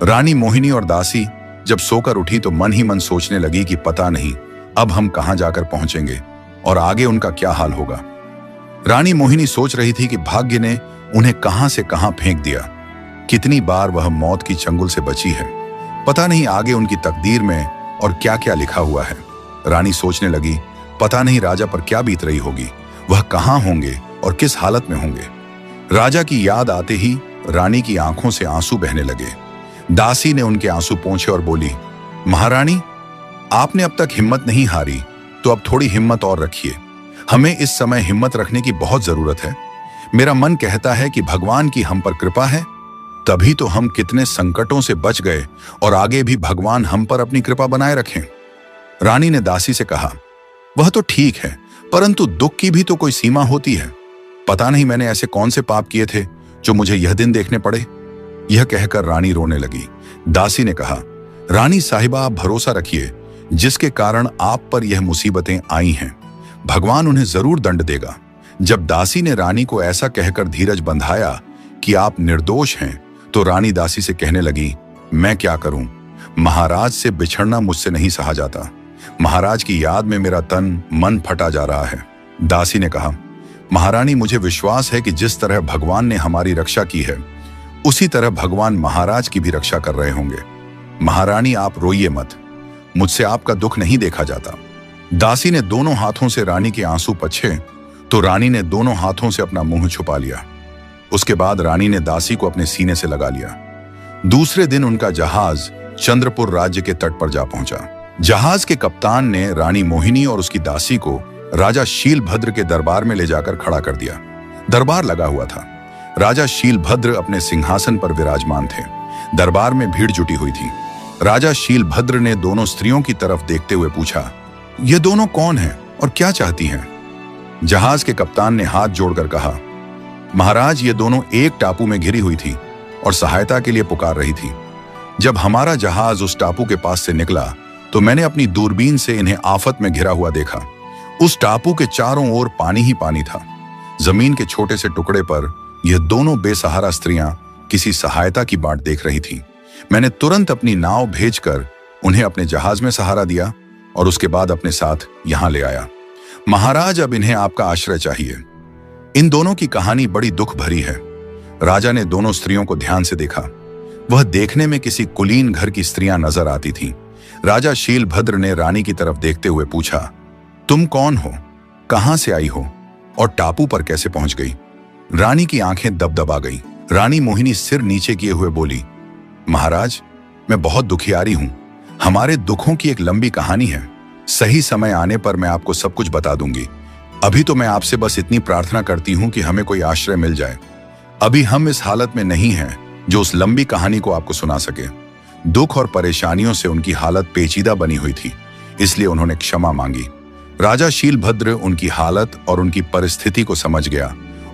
रानी मोहिनी और दासी जब सोकर उठी तो मन ही मन सोचने लगी कि पता नहीं अब हम कहां जाकर पहुंचेंगे और आगे उनका क्या हाल होगा। रानी मोहिनी सोच रही थी कि भाग्य ने उन्हें कहां से कहां फेंक दिया। कितनी बार वह मौत की चंगुल से बची है। पता नहीं आगे उनकी तकदीर में और क्या क्या लिखा हुआ है। रानी सोचने लगी, पता नहीं राजा पर क्या बीत रही होगी, वह कहां होंगे और किस हालत में होंगे। राजा की याद आते ही रानी की आंखों से आंसू बहने लगे। दासी ने उनके आंसू पोंछे और बोली, महारानी, आपने अब तक हिम्मत नहीं हारी, तो अब थोड़ी हिम्मत और रखिए। हमें इस समय हिम्मत रखने की बहुत जरूरत है। मेरा मन कहता है कि भगवान की हम पर कृपा है, तभी तो हम कितने संकटों से बच गए और आगे भी भगवान हम पर अपनी कृपा बनाए रखें। रानी ने दासी से कहा, वह तो ठीक है, परंतु दुख की भी तो कोई सीमा होती है। पता नहीं मैंने ऐसे कौन से पाप किए थे जो मुझे यह दिन देखने पड़े। यह कहकर रानी रोने लगी। दासी ने कहा, रानी साहिबा, आप भरोसा रखिए, जिसके कारण आप पर यह मुसीबतें आई हैं, भगवान उन्हें जरूर दंड देगा। जब दासी ने रानी को ऐसा कहकर धीरज बंधाया कि आप निर्दोष हैं, तो रानी दासी से कहने लगी, मैं क्या करूं, महाराज से बिछड़ना मुझसे नहीं सहा जाता। महाराज की याद में मेरा तन मन फटा जा रहा है। दासी ने कहा, महारानी, मुझे विश्वास है कि जिस तरह भगवान ने हमारी रक्षा की है, उसी तरह भगवान महाराज की भी रक्षा कर रहे होंगे। महारानी, आप रोइए मत, मुझसे आपका दुख नहीं देखा जाता। दासी ने दोनों हाथों से रानी के आंसू पछे तो रानी ने दोनों हाथों से अपना मुंह छुपा लिया। उसके बाद रानी ने दासी को अपने सीने से लगा लिया। दूसरे दिन उनका जहाज चंद्रपुर राज्य के तट पर जा पहुंचा। जहाज के कप्तान ने रानी मोहिनी और उसकी दासी को राजा शीलभद्र के दरबार में ले जाकर खड़ा कर दिया। दरबार लगा हुआ था। राजा शीलभद्र अपने सिंहासन पर विराजमान थे। दरबार में भीड़ जुटी हुई थी। राजा शीलभद्र ने दोनों स्त्रियों की तरफ देखते हुए पूछा, ये दोनों कौन हैं और क्या चाहती हैं? जहाज के कप्तान ने हाथ जोड़कर कहा, महाराज, ये दोनों एक टापू में घिरी हुई थी और सहायता के लिए पुकार रही थी। जब हमारा जहाज उस टापू के पास से निकला तो मैंने अपनी दूरबीन से इन्हें आफत में घिरा हुआ देखा। उस टापू के चारों ओर पानी ही पानी था। जमीन के छोटे से टुकड़े पर यह दोनों बेसहारा स्त्रियां किसी सहायता की बाट देख रही थीं। मैंने तुरंत अपनी नाव भेजकर उन्हें अपने जहाज में सहारा दिया और उसके बाद अपने साथ यहां ले आया। महाराज, अब इन्हें आपका आश्रय चाहिए। इन दोनों की कहानी बड़ी दुख भरी है। राजा ने दोनों स्त्रियों को ध्यान से देखा। वह देखने में किसी कुलीन घर की स्त्रियां नजर आती थीं। राजा शीलभद्र ने रानी की तरफ देखते हुए पूछा, तुम कौन हो? कहां से आई हो और टापू पर कैसे पहुंच गई? रानी की आंखें दबदबा गई। रानी मोहिनी सिर नीचे किए हुए बोली, महाराज, मैं बहुत दुखियारी हूं। हमारे दुखों की एक लंबी कहानी है। सही समय आने पर मैं आपको सब कुछ बता दूंगी। अभी तो मैं आपसे बस इतनी प्रार्थना करती हूं कि हमें कोई आश्रय मिल जाए। अभी हम इस हालत में नहीं हैं जो उस लंबी कहानी को आपको सुना सके। दुख और परेशानियों से उनकी हालत पेचीदा बनी हुई थी, इसलिए उन्होंने क्षमा मांगी। राजा शीलभद्र उनकी हालत और उनकी परिस्थिति को समझ गया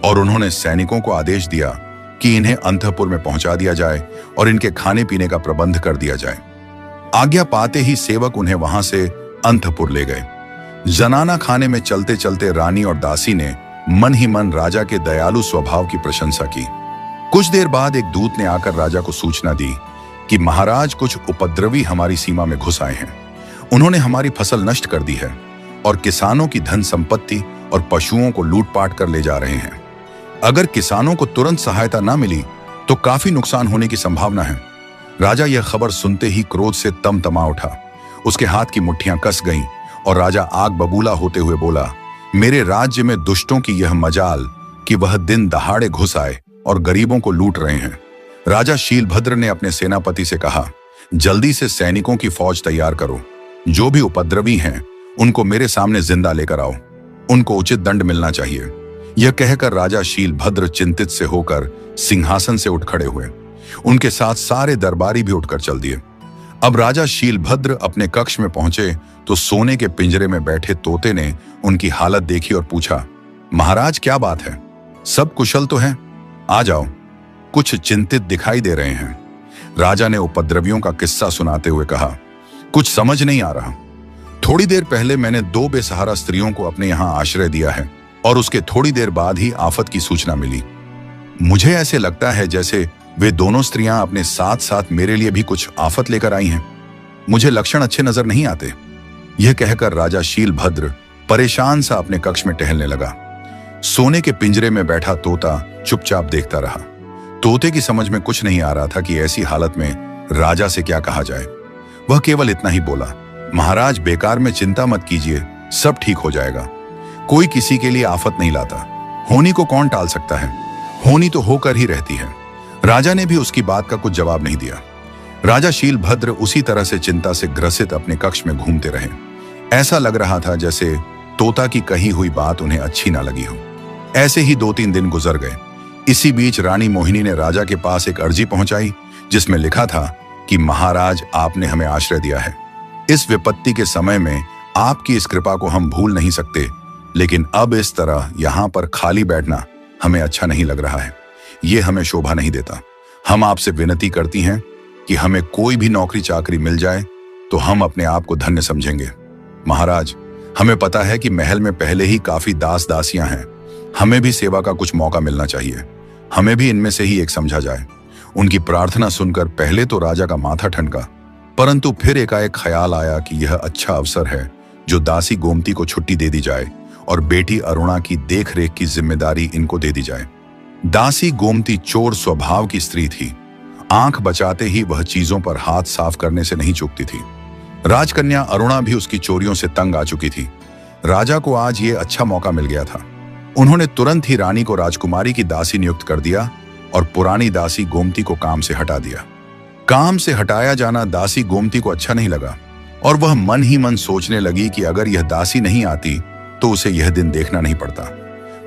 और उन्होंने सैनिकों को आदेश दिया कि इन्हें अंतःपुर में पहुंचा दिया जाए और इनके खाने पीने का प्रबंध कर दिया जाए। आज्ञा पाते ही सेवक उन्हें वहां से अंतःपुर ले गए। जनाना खाने में चलते चलते रानी और दासी ने मन ही मन राजा के दयालु स्वभाव की प्रशंसा की। कुछ देर बाद एक दूत ने आकर राजा को सूचना दी कि महाराज, कुछ उपद्रवी हमारी सीमा में घुस आए हैं। उन्होंने हमारी फसल नष्ट कर दी है और किसानों की धन संपत्ति और पशुओं को लूटपाट कर ले जा रहे हैं। अगर किसानों को तुरंत सहायता न मिली तो काफी नुकसान होने की संभावना है। राजा यह खबर सुनते ही क्रोध से तमतमा उठा। उसके हाथ की मुट्ठियां कस गईं और राजा आग बबूला होते हुए बोला, मेरे राज्य में दुष्टों की यह मजाल कि वह दिन दहाड़े घुस आए और गरीबों को लूट रहे हैं। राजा शीलभद्र ने अपने सेनापति से कहा, जल्दी से सैनिकों की फौज तैयार करो। जो भी उपद्रवी हैं उनको मेरे सामने जिंदा लेकर आओ। उनको उचित दंड मिलना चाहिए। यह कहकर राजा शीलभद्र चिंतित से होकर सिंहासन से उठ खड़े हुए। उनके साथ सारे दरबारी भी उठकर चल दिए। अब राजा शीलभद्र अपने कक्ष में पहुंचे तो सोने के पिंजरे में बैठे तोते ने उनकी हालत देखी और पूछा, महाराज, क्या बात है? सब कुशल तो है? आ जाओ, कुछ चिंतित दिखाई दे रहे हैं। राजा ने उपद्रवियों का किस्सा सुनाते हुए कहा, कुछ समझ नहीं आ रहा। थोड़ी देर पहले मैंने 2 बेसहारा स्त्रियों को अपने यहां आश्रय दिया है और उसके थोड़ी देर बाद ही आफत की सूचना मिली। मुझे ऐसे लगता है जैसे वे दोनों स्त्रियां अपने साथ साथ मेरे लिए भी कुछ आफत लेकर आई हैं। मुझे लक्षण अच्छे नजर नहीं आते। यह कहकर राजा शीलभद्र परेशान सा अपने कक्ष में टहलने लगा। सोने के पिंजरे में बैठा तोता चुपचाप देखता रहा। तोते की समझ में कुछ नहीं आ रहा था कि ऐसी हालत में राजा से क्या कहा जाए। वह केवल इतना ही बोला, महाराज, बेकार में चिंता मत कीजिए, सब ठीक हो जाएगा। कोई किसी के लिए आफत नहीं लाता। होनी को कौन टाल सकता है? होनी तो होकर ही रहती है। राजा ने भी उसकी बात का कुछ जवाब नहीं दिया। राजा शीलभद्र उसी तरह से चिंता से ग्रसित अपने कक्ष में घूमते रहे। ऐसा लग रहा था जैसे तोता की कही हुई बात उन्हें अच्छी ना लगी हो। ऐसे ही 2-3 दिन गुजर गए। इसी बीच रानी मोहिनी ने राजा के पास एक अर्जी पहुंचाई जिसमें लिखा था कि महाराज, आपने हमें आश्रय दिया है। इस विपत्ति के समय में आपकी इस कृपा को हम भूल नहीं सकते, लेकिन अब इस तरह यहाँ पर खाली बैठना हमें अच्छा नहीं लग रहा है। ये हमें शोभा नहीं देता। हम आपसे विनती करती हैं कि हमें कोई भी नौकरी चाकरी मिल जाए तो हम अपने आप को धन्य समझेंगे। महाराज, हमें पता है कि महल में पहले ही काफी दास दासियां हैं। हमें भी सेवा का कुछ मौका मिलना चाहिए। हमें भी इनमें से ही एक समझा जाए। उनकी प्रार्थना सुनकर पहले तो राजा का माथा ठनका, परंतु फिर एकाएक ख्याल आया कि यह अच्छा अवसर है जो दासी गोमती को छुट्टी दे दी जाए और बेटी अरुणा की देखरेख की जिम्मेदारी इनको दे दी जाए। दासी गोमती चोर स्वभाव की स्त्री थी। आंख बचाते ही वह चीजों पर हाथ साफ करने से नहीं चूकती थी। राजकन्या अरुणा भी उसकी चोरियों से तंग आ चुकी थी। राजा को आज ये अच्छा मौका मिल गया था। उन्होंने तुरंत ही रानी को राजकुमारी की दासी नियुक्त कर दिया और पुरानी दासी गोमती को काम से हटा दिया। काम से हटाया जाना दासी गोमती को अच्छा नहीं लगा और वह मन ही मन सोचने लगी कि अगर यह दासी नहीं आती तो उसे यह दिन देखना नहीं पड़ता।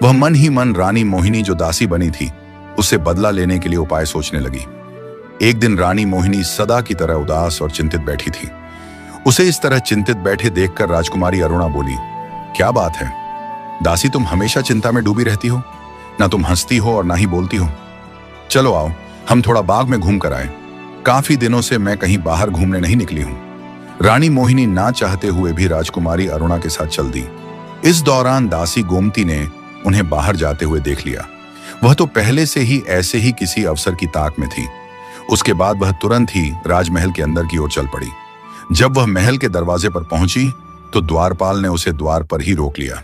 वह मन ही मन रानी मोहिनी जो दासी बनी थी उससे बदला लेने के लिए उपाय सोचने लगी। एक दिन रानी मोहिनी सदा की तरह उदास और चिंतित बैठी थी। उसे इस तरह चिंतित बैठे देखकर राजकुमारी अरुणा बोली, क्या बात है दासी, तुम हमेशा चिंता में डूबी रहती हो। ना तुम हंसती हो और ना ही बोलती हो। चलो आओ, हम थोड़ा बाग में घूम कर आए। काफी दिनों से मैं कहीं बाहर घूमने नहीं निकली हूं। रानी मोहिनी ना चाहते हुए भी राजकुमारी अरुणा के साथ चल दी। इस दौरान दासी गोमती ने उन्हें बाहर जाते हुए देख लिया। वह तो पहले से ही ऐसे ही किसी अवसर की ताक में थी। उसके बाद वह तुरंत ही राजमहल के अंदर की ओर चल पड़ी। जब वह महल के दरवाजे पर पहुंची तो द्वारपाल ने उसे द्वार पर ही रोक लिया।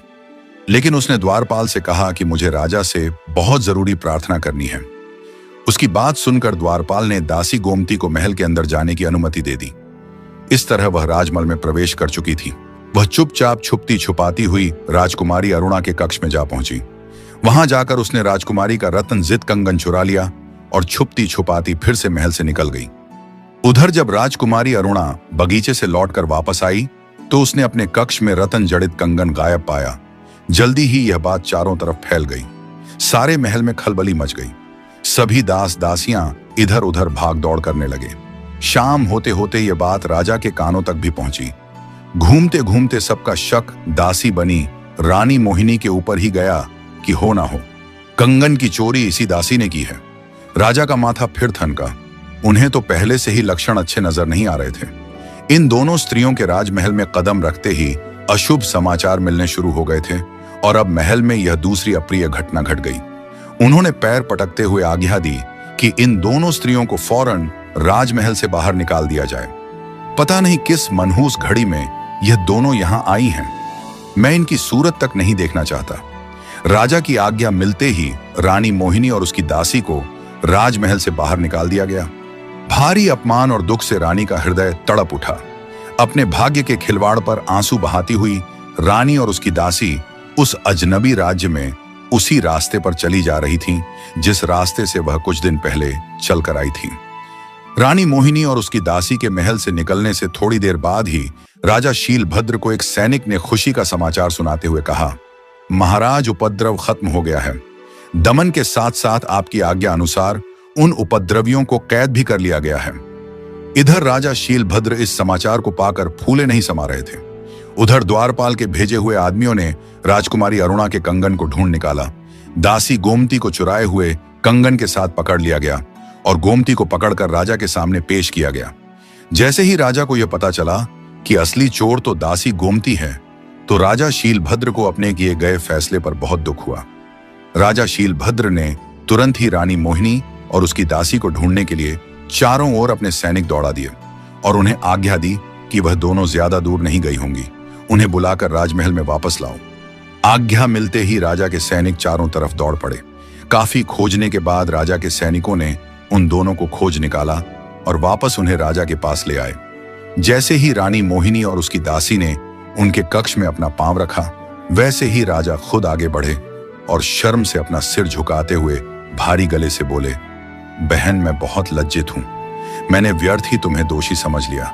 लेकिन उसने द्वारपाल से कहा कि मुझे राजा से बहुत जरूरी प्रार्थना करनी है। उसकी बात सुनकर द्वारपाल ने दासी गोमती को महल के अंदर जाने की अनुमति दे दी। इस तरह वह राजमहल में प्रवेश कर चुकी थी। वह चुपचाप छुपती छुपाती हुई राजकुमारी अरुणा के कक्ष में जा पहुंची। वहां जाकर उसने राजकुमारी का रत्नजित कंगन चुरा लिया और छुपती छुपाती फिर से महल से निकल गई। उधर जब राजकुमारी अरुणा बगीचे से लौटकर वापस आई तो उसने अपने कक्ष में रत्न जड़ित कंगन गायब पाया। जल्दी ही यह बात चारों तरफ फैल गई। सारे महल में खलबली मच गई। सभी दास दासियां इधर उधर भाग दौड़ करने लगे। शाम होते होते यह बात राजा के कानों तक भी पहुंची। घूमते घूमते सबका शक दासी बनी रानी मोहिनी के ऊपर ही गया कि हो ना हो कंगन की चोरी इसी दासी ने की है। राजा का माथा फिर थनका। उन्हें तो पहले से ही लक्षण अच्छे नजर नहीं आ रहे थे। इन दोनों स्त्रियों के राजमहल में कदम रखते ही अशुभ समाचार मिलने शुरू हो गए थे और अब महल में यह दूसरी अप्रिय घटना घट गई। उन्होंने पैर पटकते हुए आज्ञा दी कि इन दोनों स्त्रियों को फौरन राजमहल से बाहर निकाल दिया जाए। पता नहीं किस मनहूस घड़ी में यह दोनों यहां आई हैं। मैं इनकी सूरत तक नहीं देखना चाहता। राजा की आज्ञा मिलते ही रानी मोहिनी और उसकी दासी को राजमहल से बाहर निकाल दिया गया। भारी अपमान और दुख से रानी का हृदय तड़प उठा। अपने भाग्य के खिलवाड़ पर आंसू बहाती हुई रानी और उसकी दासी उस अजनबी राज्य में उसी रास्ते पर चली जा रही थीं, जिस रास्ते से वह कुछ दिन पहले चलकर आई थीं। रानी मोहिनी और उसकी दासी के महल से निकलने से थोड़ी देर बाद ही राजा शीलभद्र को एक सैनिक ने खुशी का समाचार सुनाते हुए कहा, महाराज, उपद्रव खत्म हो गया है। दमन के साथ साथ आपकी आज्ञा अनुसार उन उपद्रवियों को कैद भी कर लिया गया है। इधर राजा शीलभद्र इस समाचार को पाकर फूले नहीं समा रहे थे। उधर द्वारपाल के भेजे हुए आदमियों ने राजकुमारी अरुणा के कंगन को ढूंढ निकाला। दासी गोमती को चुराए हुए कंगन के साथ पकड़ लिया गया और गोमती को पकड़कर राजा के सामने पेश किया गया। जैसे ही राजा को यह पता चला कि असली चोर तो दासी गोमती है, तो राजा शीलभद्र को अपने किए गए फैसले पर बहुत दुख हुआ। राजा शीलभद्र ने तुरंत ही रानी मोहिनी और उसकी दासी को ढूंढने के लिए चारों ओर अपने सैनिक दौड़ा दिए और उन्हें आज्ञा दी कि वह दोनों ज्यादा दूर नहीं गई होंगी। उन्हें बुलाकर राजमहल में वापस लाओ। आज्ञा मिलते ही राजा के सैनिक चारों तरफ दौड़ पड़े। काफी खोजने के बाद राजा के सैनिकों ने उन दोनों को खोज निकाला और वापस उन्हें राजा के पास ले आए। जैसे ही रानी मोहिनी और उसकी दासी ने उनके कक्ष में अपना पांव रखा, वैसे ही राजा खुद आगे बढ़े और शर्म से अपना सिर झुकाते हुए भारी गले से बोले, बहन, मैं बहुत लज्जित हूं। मैंने व्यर्थ ही तुम्हें दोषी समझ लिया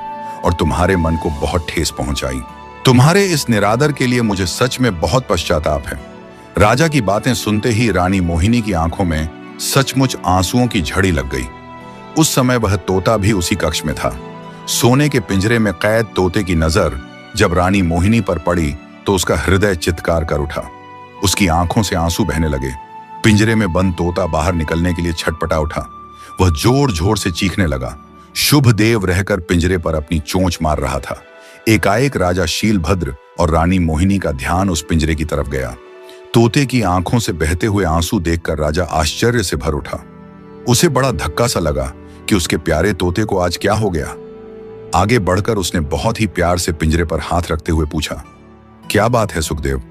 और तुम्हारे मन को बहुत ठेस पहुंचाई। तुम्हारे इस निरादर के लिए मुझे सच में बहुत पश्चाताप है। राजा की बातें सुनते ही रानी मोहिनी की आंखों में सचमुच आंसुओं की झड़ी लग गई। उस समय वह तोता भी उसी कक्ष में था। सोने के पिंजरे में कैद तोते की नजर जब रानी मोहिनी पर पड़ी तो उसका हृदय चित्कार कर उठा। उसकी आंखों से आंसू बहने लगे। पिंजरे में बंद तोता बाहर निकलने के लिए छटपटा उठा। वह जोर जोर से चीखने लगा। शुभ देव रहकर पिंजरे पर अपनी चोंच मार रहा था। एकाएक राजा शीलभद्र और रानी मोहिनी का ध्यान उस पिंजरे की तरफ गया। तोते की आंखों से बहते हुए आंसू देखकर राजा आश्चर्य से भर उठा। उसे बड़ा धक्का सा लगा कि उसके प्यारे तोते को आज क्या हो गया। आगे बढ़कर उसने बहुत ही प्यार से पिंजरे पर हाथ रखते हुए पूछा, क्या बात है सुखदेव?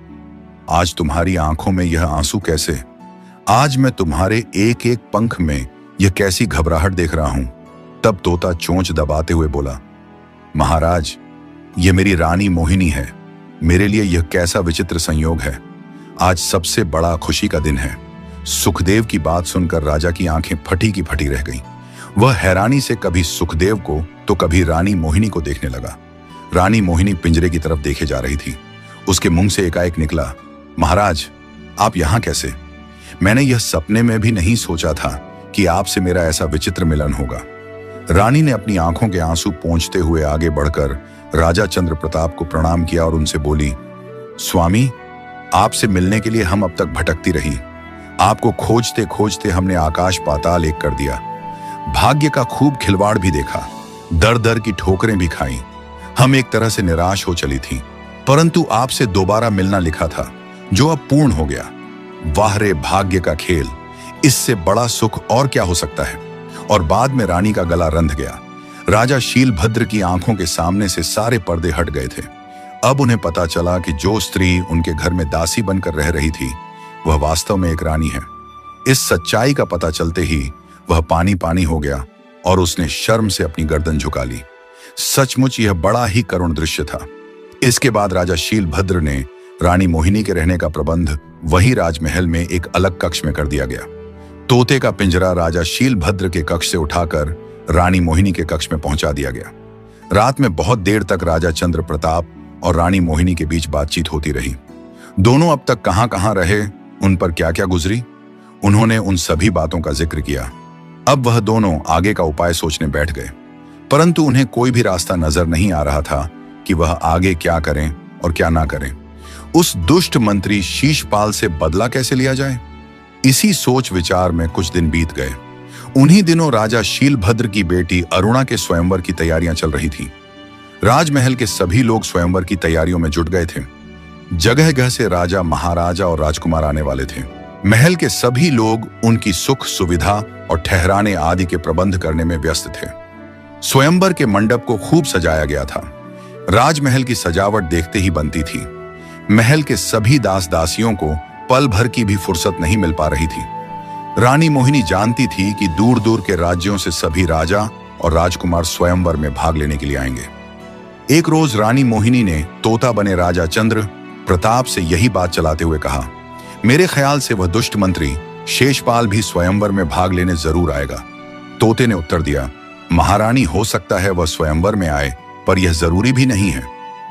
आज तुम्हारी आंखों में यह आंसू कैसे? आज मैं तुम्हारे एक एक पंख में यह कैसी घबराहट देख रहा हूं। तब तोता चोंच दबाते हुए बोला, महाराज, यह मेरी रानी मोहिनी है। मेरे लिए यह कैसा विचित्र संयोग है। आज सबसे बड़ा खुशी का दिन है। सुखदेव की बात सुनकर राजा की आंखें फटी की फटी रह गईं। वह हैरानी से कभी सुखदेव को तो कभी रानी मोहिनी को देखने लगा। रानी मोहिनी पिंजरे की तरफ देखे जा रही थी। उसके मुंह से एकाएक निकला, महाराज, आप यहां कैसे? मैंने यह सपने में भी नहीं सोचा था कि आपसे मेरा ऐसा विचित्र मिलन होगा। रानी ने अपनी आंखों के आंसू पोंछते हुए आगे बढ़कर राजा चंद्र प्रताप को प्रणाम किया और उनसे बोली, स्वामी, आपसे मिलने के लिए हम अब तक भटकती रही। आपको खोजते खोजते हमने आकाश पाताल एक कर दिया। भाग्य का खूब खिलवाड़ भी देखा, दर दर की ठोकरें भी खाई। हम एक तरह से निराश हो चली थी, परंतु आपसे दोबारा मिलना लिखा था, जो अब पूर्ण हो गया। वाह रे भाग्य का खेल! इससे बड़ा सुख और क्या हो सकता है? और बाद में रानी का गला रंध गया। राजा शीलभद्र की आंखों के सामने से सारे पर्दे हट गए थे। अब उन्हें पता चला कि जो स्त्री उनके घर में दासी बनकर रह रही थी, वह वास्तव में एक रानी है। इस सच्चाई का पता चलते ही वह पानी पानी हो गया और उसने शर्म से अपनी गर्दन झुका ली। सचमुच यह बड़ा ही करुण दृश्य था। इसके बाद राजा शीलभद्र ने रानी मोहिनी के रहने का प्रबंध वही राजमहल में एक अलग कक्ष में कर दिया गया। तोते का पिंजरा राजा शीलभद्र के कक्ष से उठाकर रानी मोहिनी के कक्ष में पहुंचा दिया गया। रात में बहुत देर तक राजा चंद्र प्रताप और रानी मोहिनी के बीच बातचीत होती रही। दोनों अब तक कहां कहां रहे, उन पर क्या क्या गुजरी, उन्होंने उन सभी बातों का जिक्र किया। अब वह दोनों आगे का उपाय सोचने बैठ गए, परंतु उन्हें कोई भी रास्ता नजर नहीं आ रहा था कि वह आगे क्या करें और क्या ना करें। उस दुष्ट मंत्री शीशपाल से बदला कैसे लिया जाए, इसी सोच विचार में कुछ दिन बीत गए। उन्हीं दिनों राजा शीलभद्र की बेटी अरुणा के स्वयंवर की तैयारियां चल रही थी। राजमहल के सभी लोग स्वयंवर की तैयारियों में जुट गए थे। जगह जगह से राजा, महाराजा और राजकुमार आने वाले थे। महल के सभी लोग उनकी सुख सुविधा और ठहराने आदि के प्रबंध करने में व्यस्त थे। स्वयंवर के मंडप को खूब सजाया गया था। राजमहल की सजावट देखते ही बनती थी। महल के सभी दास दासियों को पल भर की भी फुर्सत नहीं मिल पा रही थी। रानी मोहिनी जानती थी कि दूर दूर के राज्यों से सभी राजा और राजकुमार स्वयंवर में भाग लेने के लिए आएंगे। एक रोज रानी मोहिनी ने तोता बने राजा चंद्र प्रताप से यही बात चलाते हुए कहा, मेरे ख्याल से वह दुष्ट मंत्री शेषपाल भी स्वयंवर में भाग लेने जरूर आएगा। तोते ने उत्तर दिया, महारानी, हो सकता है वह स्वयंवर में आए, पर यह जरूरी भी नहीं है,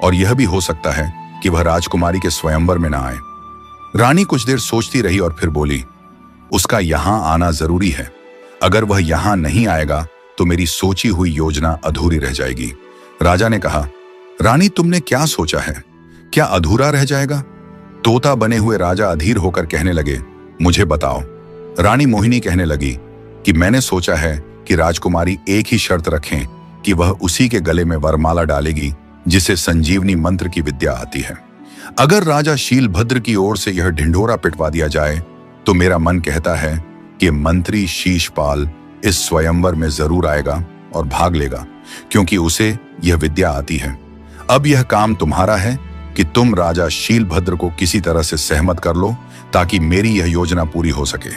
और यह भी हो सकता है कि वह राजकुमारी के स्वयंवर में ना आए। रानी कुछ देर सोचती रही और फिर बोली, उसका यहां आना जरूरी है। अगर वह यहां नहीं आएगा तो मेरी सोची हुई योजना अधूरी रह जाएगी। राजा ने कहा, रानी, तुमने क्या सोचा है? क्या अधूरा रह जाएगा? तोता बने हुए राजा अधीर होकर कहने लगे, मुझे बताओ। रानी मोहिनी कहने लगी कि मैंने सोचा है कि राजकुमारी एक ही शर्त रखें कि वह उसी के गले में वरमाला डालेगी जिसे संजीवनी मंत्र की विद्या आती है। अगर राजा शीलभद्र की ओर से यह ढिंढोरा पिटवा दिया जाए तो मेरा मन कहता है कि मंत्री शीशपाल इस स्वयंवर में जरूर आएगा और भाग लेगा, क्योंकि उसे यह विद्या आती है। अब यह काम तुम्हारा है कि तुम राजा शीलभद्र को किसी तरह से सहमत कर लो ताकि मेरी यह योजना पूरी हो सके।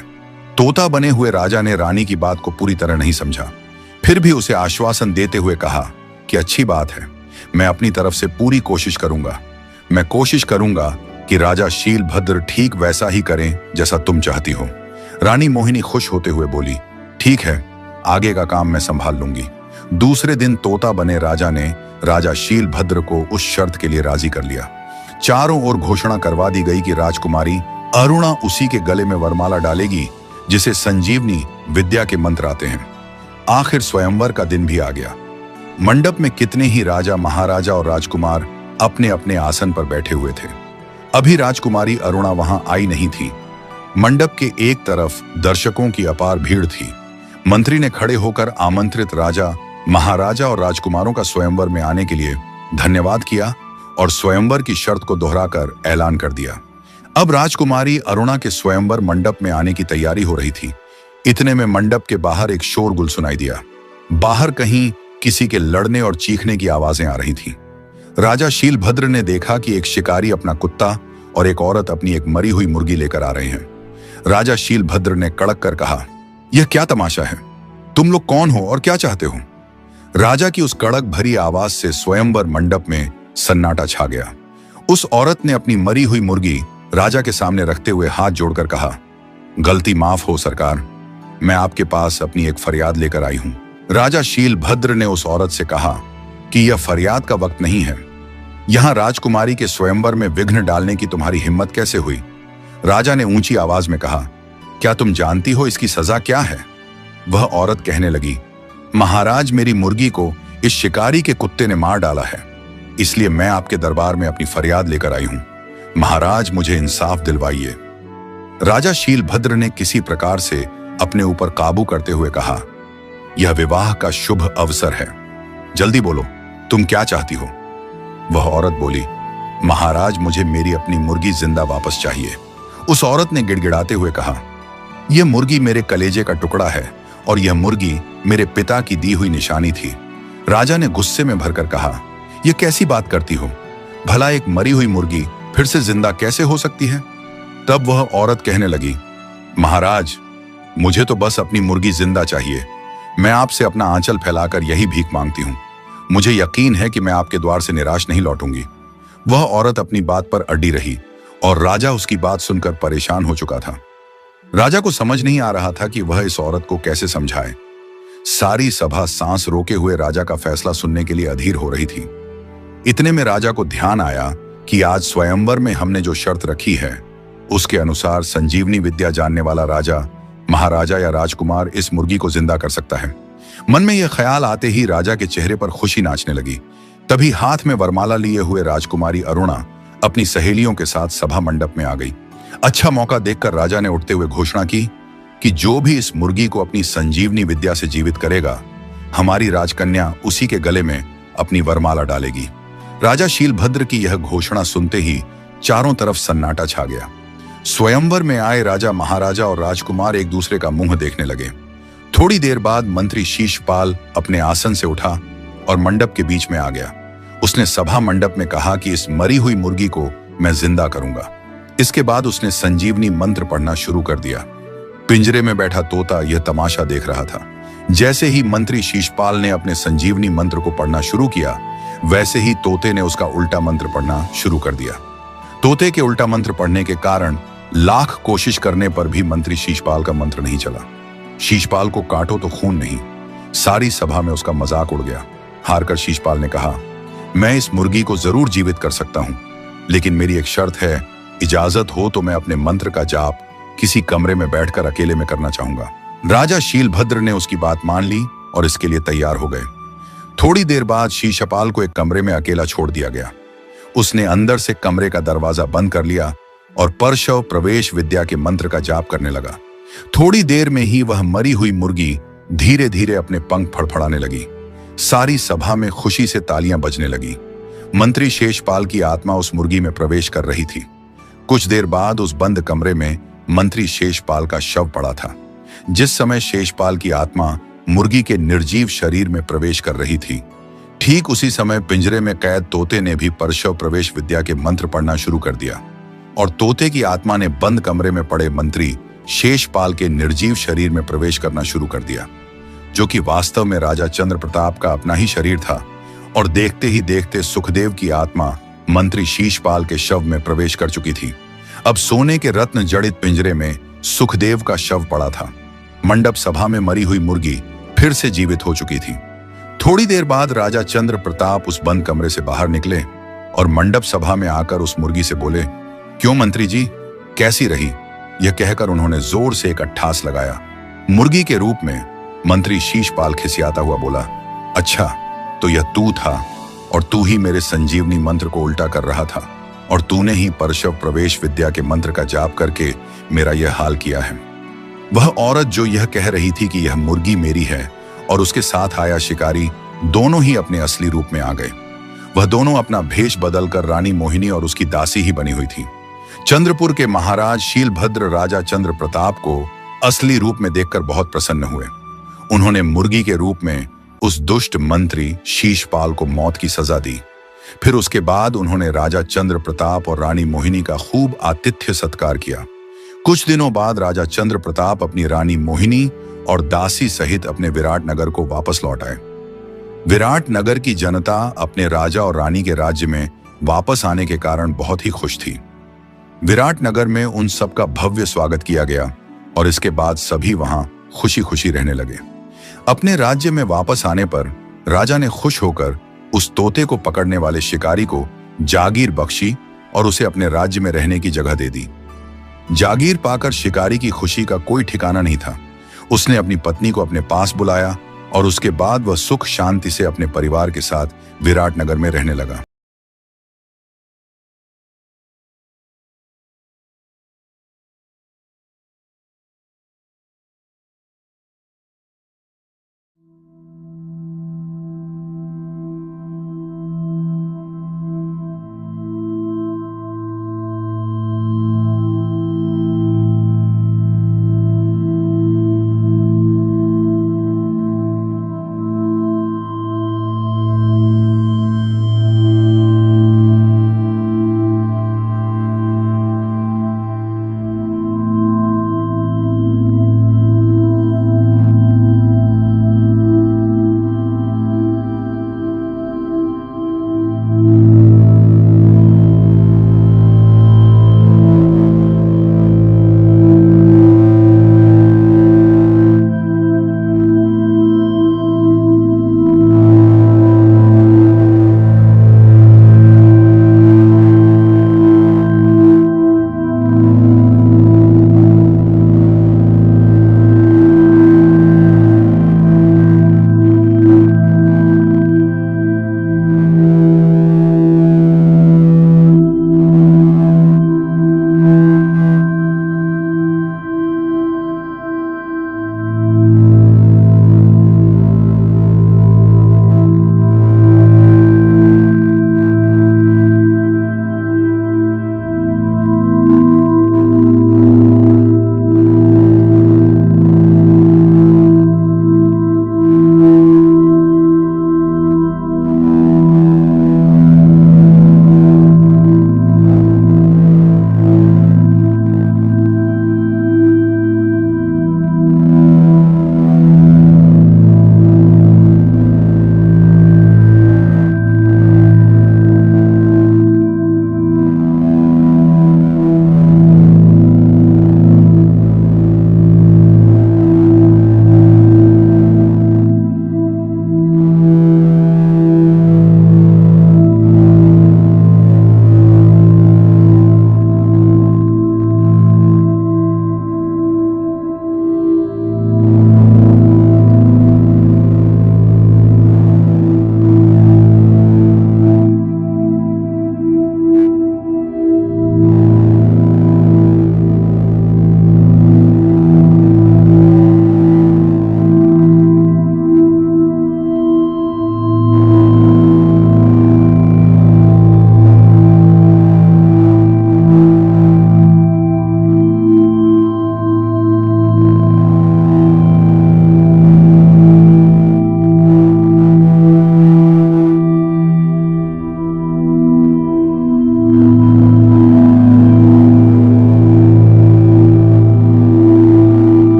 तोता बने हुए राजा ने रानी की बात को पूरी तरह नहीं समझा, फिर भी उसे आश्वासन देते हुए कहा कि अच्छी बात है, मैं अपनी तरफ से पूरी कोशिश करूंगा। मैं कोशिश करूंगा कि राजा शीलभद्र ठीक वैसा ही करें जैसा तुम चाहती हो। रानी मोहिनी खुश होते हुए बोली, ठीक है, आगे का काम मैं संभाल लूंगी। दूसरे दिन तोता बने राजा ने राजा शीलभद्र को उस शर्त के लिए राजी कर लिया। चारों ओर घोषणा करवा दी गई कि राजकुमारी अरुणा उसी के गले में वरमाला डालेगी जिसे संजीवनी विद्या के मंत्र आते हैं। आखिर स्वयंवर का दिन भी आ गया। मंडप में कितने ही राजा, महाराजा और राजकुमार अपने अपने आसन पर बैठे हुए थे। अभी राजकुमारी अरुणा वहां आई नहीं थी। मंडप के एक तरफ दर्शकों की अपार भीड़ थी। मंत्री ने खड़े होकर आमंत्रित राजा, महाराजा और राजकुमारों का स्वयंवर में आने के लिए धन्यवाद किया और स्वयंवर की शर्त को दोहराकर ऐलान कर दिया। अब राजकुमारी अरुणा के स्वयंवर मंडप में आने की तैयारी हो रही थी। इतने में मंडप के बाहर एक शोरगुल सुनाई दिया। बाहर कहीं किसी के लड़ने और चीखने की आवाजें आ रही थीं। राजा शीलभद्र ने देखा कि एक शिकारी अपना कुत्ता और एक औरत अपनी एक मरी हुई मुर्गी लेकर आ रहे हैं। राजा शीलभद्र ने कड़क कर कहा, यह क्या तमाशा है? तुम लोग कौन हो और क्या चाहते हो? राजा की उस कड़क भरी आवाज से स्वयंवर मंडप में सन्नाटा छा गया। उस औरत ने अपनी मरी हुई मुर्गी राजा के सामने रखते हुए हाथ जोड़कर कहा, गलती माफ हो सरकार, मैं आपके पास अपनी एक फरियाद लेकर आई हूं। राजा शीलभद्र ने उस औरत से कहा कि यह फरियाद का वक्त नहीं है। यहां राजकुमारी के स्वयंवर में विघ्न डालने की तुम्हारी हिम्मत कैसे हुई? राजा ने ऊंची आवाज में कहा, क्या तुम जानती हो इसकी सजा क्या है? वह औरत कहने लगी, महाराज, मेरी मुर्गी को इस शिकारी के कुत्ते ने मार डाला है, इसलिए मैं आपके दरबार में अपनी फरियाद लेकर आई हूं। महाराज, मुझे इंसाफ दिलवाइए। राजा शीलभद्र ने किसी प्रकार से अपने ऊपर काबू करते हुए कहा, यह विवाह का शुभ अवसर है, जल्दी बोलो, तुम क्या चाहती हो? वह औरत बोली, महाराज, मुझे मेरी अपनी मुर्गी जिंदा वापस चाहिए। उस औरत ने गिड़गिड़ाते हुए कहा, यह मुर्गी मेरे कलेजे का टुकड़ा है और यह मुर्गी मेरे पिता की दी हुई निशानी थी। राजा ने गुस्से में भरकर कहा, यह कैसी बात करती हो? भला एक मरी हुई मुर्गी फिर से जिंदा कैसे हो सकती है? तब वह औरत कहने लगी, महाराज, मुझे तो बस अपनी मुर्गी जिंदा चाहिए। मैं आपसे अपना आंचल फैलाकर यही भीख मांगती हूं। मुझे यकीन है कि मैं आपके द्वार से निराश नहीं लौटूंगी। वह औरत अपनी बात पर अड़ी रही और राजा उसकी बात सुनकर परेशान हो चुका था। राजा को समझ नहीं आ रहा था कि वह इस औरत को कैसे समझाए। सारी सभा सांस रोके हुए राजा का फैसला सुनने के लिए अधीर हो रही थी। इतने में राजा को ध्यान आया कि आज स्वयंवर में हमने जो शर्त रखी है उसके अनुसार संजीवनी विद्या जानने वाला राजा, महाराजा या राजकुमार इस मुर्गी को जिंदा कर सकता है। मन में यह ख्याल आते ही राजा के चेहरे पर खुशी नाचने लगी। तभी हाथ में वरमाला लिए हुए राजकुमारी अरुणा अपनी सहेलियों के साथ सभा मंडप में आ गई। अच्छा मौका देखकर राजा ने उठते हुए घोषणा की कि जो भी इस मुर्गी को अपनी संजीवनी विद्या से जीवित करेगा, हमारी राजकन्या उसी के गले में अपनी वरमाला डालेगी। राजा शीलभद्र की यह घोषणा सुनते ही चारों तरफ सन्नाटा छा गया। स्वयंवर में आए राजा, महाराजा और राजकुमार एक दूसरे का मुंह देखने लगे। थोड़ी देर बाद मंत्री शीशपाल अपने आसन से उठा और मंडप के बीच में आ गया। उसने सभा मंडप में कहा कि इस मरी हुई मुर्गी को मैं जिंदा करूंगा। इसके बाद उसने संजीवनी मंत्र पढ़ना शुरू कर दिया। पिंजरे में बैठा तोता यह तमाशा देख रहा था। जैसे ही मंत्री शीशपाल ने अपने संजीवनी मंत्र को पढ़ना शुरू किया, वैसे ही तोते ने उसका उल्टा मंत्र पढ़ना शुरू कर दिया। तोते के उल्टा मंत्र पढ़ने के कारण लाख कोशिश करने पर भी मंत्री शीशपाल का मंत्र नहीं चला। शीशपाल को काटो तो खून नहीं। सारी सभा में उसका मजाक उड़ गया। हारकर शीशपाल ने कहा, मैं इस मुर्गी को जरूर जीवित कर सकता हूं, लेकिन मेरी एक शर्त है। इजाजत हो तो मैं अपने मंत्र का जाप किसी कमरे में बैठकर अकेले में करना चाहूंगा। राजा शीलभद्र ने उसकी बात मान ली और इसके लिए तैयार हो गए। थोड़ी देर बाद शीशपाल को एक कमरे में अकेला छोड़ दिया गया। उसने अंदर से कमरे का दरवाजा बंद कर लिया और परशव प्रवेश विद्या के मंत्र का जाप करने लगा। थोड़ी देर में ही वह मरी हुई मुर्गी धीरे धीरे अपने पंख फड़फड़ाने लगी। सारी सभा में खुशी से तालियां बजने लगी। मंत्री शेषपाल की आत्मा उस मुर्गी में प्रवेश कर रही थी। कुछ देर बाद उस बंद कमरे में मंत्री शेषपाल का शव पड़ा था। जिस समय शेषपाल की आत्मा मुर्गी के निर्जीव शरीर में प्रवेश कर रही थी, ठीक उसी समय पिंजरे में कैद तोते ने भी परशव प्रवेश विद्या के मंत्र पढ़ना शुरू कर दिया और तोते की आत्मा ने बंद कमरे में पड़े मंत्री शेषपाल के निर्जीव शरीर में प्रवेश करना शुरू कर दिया, जो कि वास्तव में राजा चंद्र प्रताप का अपना ही शरीर था। और देखते ही देखते सुखदेव की आत्मा मंत्री शीशपाल के शव में प्रवेश कर चुकी थी। अब सोने के रत्न जड़ित पिंजरे में सुखदेव का शव पड़ा था। मंडप सभा में मरी हुई मुर्गी फिर से जीवित हो चुकी थी। थोड़ी देर बाद राजा चंद्र प्रताप उस बंद कमरे से बाहर निकले और मंडप सभा में आकर उस मुर्गी से बोले, क्यों मंत्री जी, कैसी रही? यह कहकर उन्होंने जोर से एक अट्ठास लगाया। मुर्गी के रूप में मंत्री शीशपाल खिसियाता हुआ बोला, अच्छा तो यह तू था और तू ही मेरे संजीवनी मंत्र को उल्टा कर रहा था और तूने ही परशव प्रवेश विद्या के मंत्र का जाप करके मेरा यह हाल किया है। वह औरत जो यह कह रही थी कि यह मुर्गी मेरी है और उसके साथ आया शिकारी दोनों ही अपने असली रूप में आ गए। वह दोनों अपना भेष बदलकर रानी मोहिनी और उसकी दासी ही बनी हुई थी। चंद्रपुर के महाराज शीलभद्र राजा चंद्र प्रताप को असली रूप में देखकर बहुत प्रसन्न हुए। उन्होंने मुर्गी के रूप में उस दुष्ट मंत्री शीशपाल को मौत की सजा दी। फिर उसके बाद उन्होंने राजा चंद्र प्रताप और रानी मोहिनी का खूब आतिथ्य सत्कार किया। कुछ दिनों बाद राजा चंद्र प्रताप अपनी रानी मोहिनी और दासी सहित अपने विराट नगर को वापस लौट आए। विराट नगर की जनता अपने राजा और रानी के राज्य में वापस आने के कारण बहुत ही खुश थी। विराट नगर में उन सबका भव्य स्वागत किया गया और इसके बाद सभी वहां खुशी खुशी रहने लगे। अपने राज्य में वापस आने पर राजा ने खुश होकर उस तोते को पकड़ने वाले शिकारी को जागीर बख्शी और उसे अपने राज्य में रहने की जगह दे दी। जागीर पाकर शिकारी की खुशी का कोई ठिकाना नहीं था। उसने अपनी पत्नी को अपने पास बुलाया और उसके बाद वह सुख शांति से अपने परिवार के साथ विराट नगर में रहने लगा।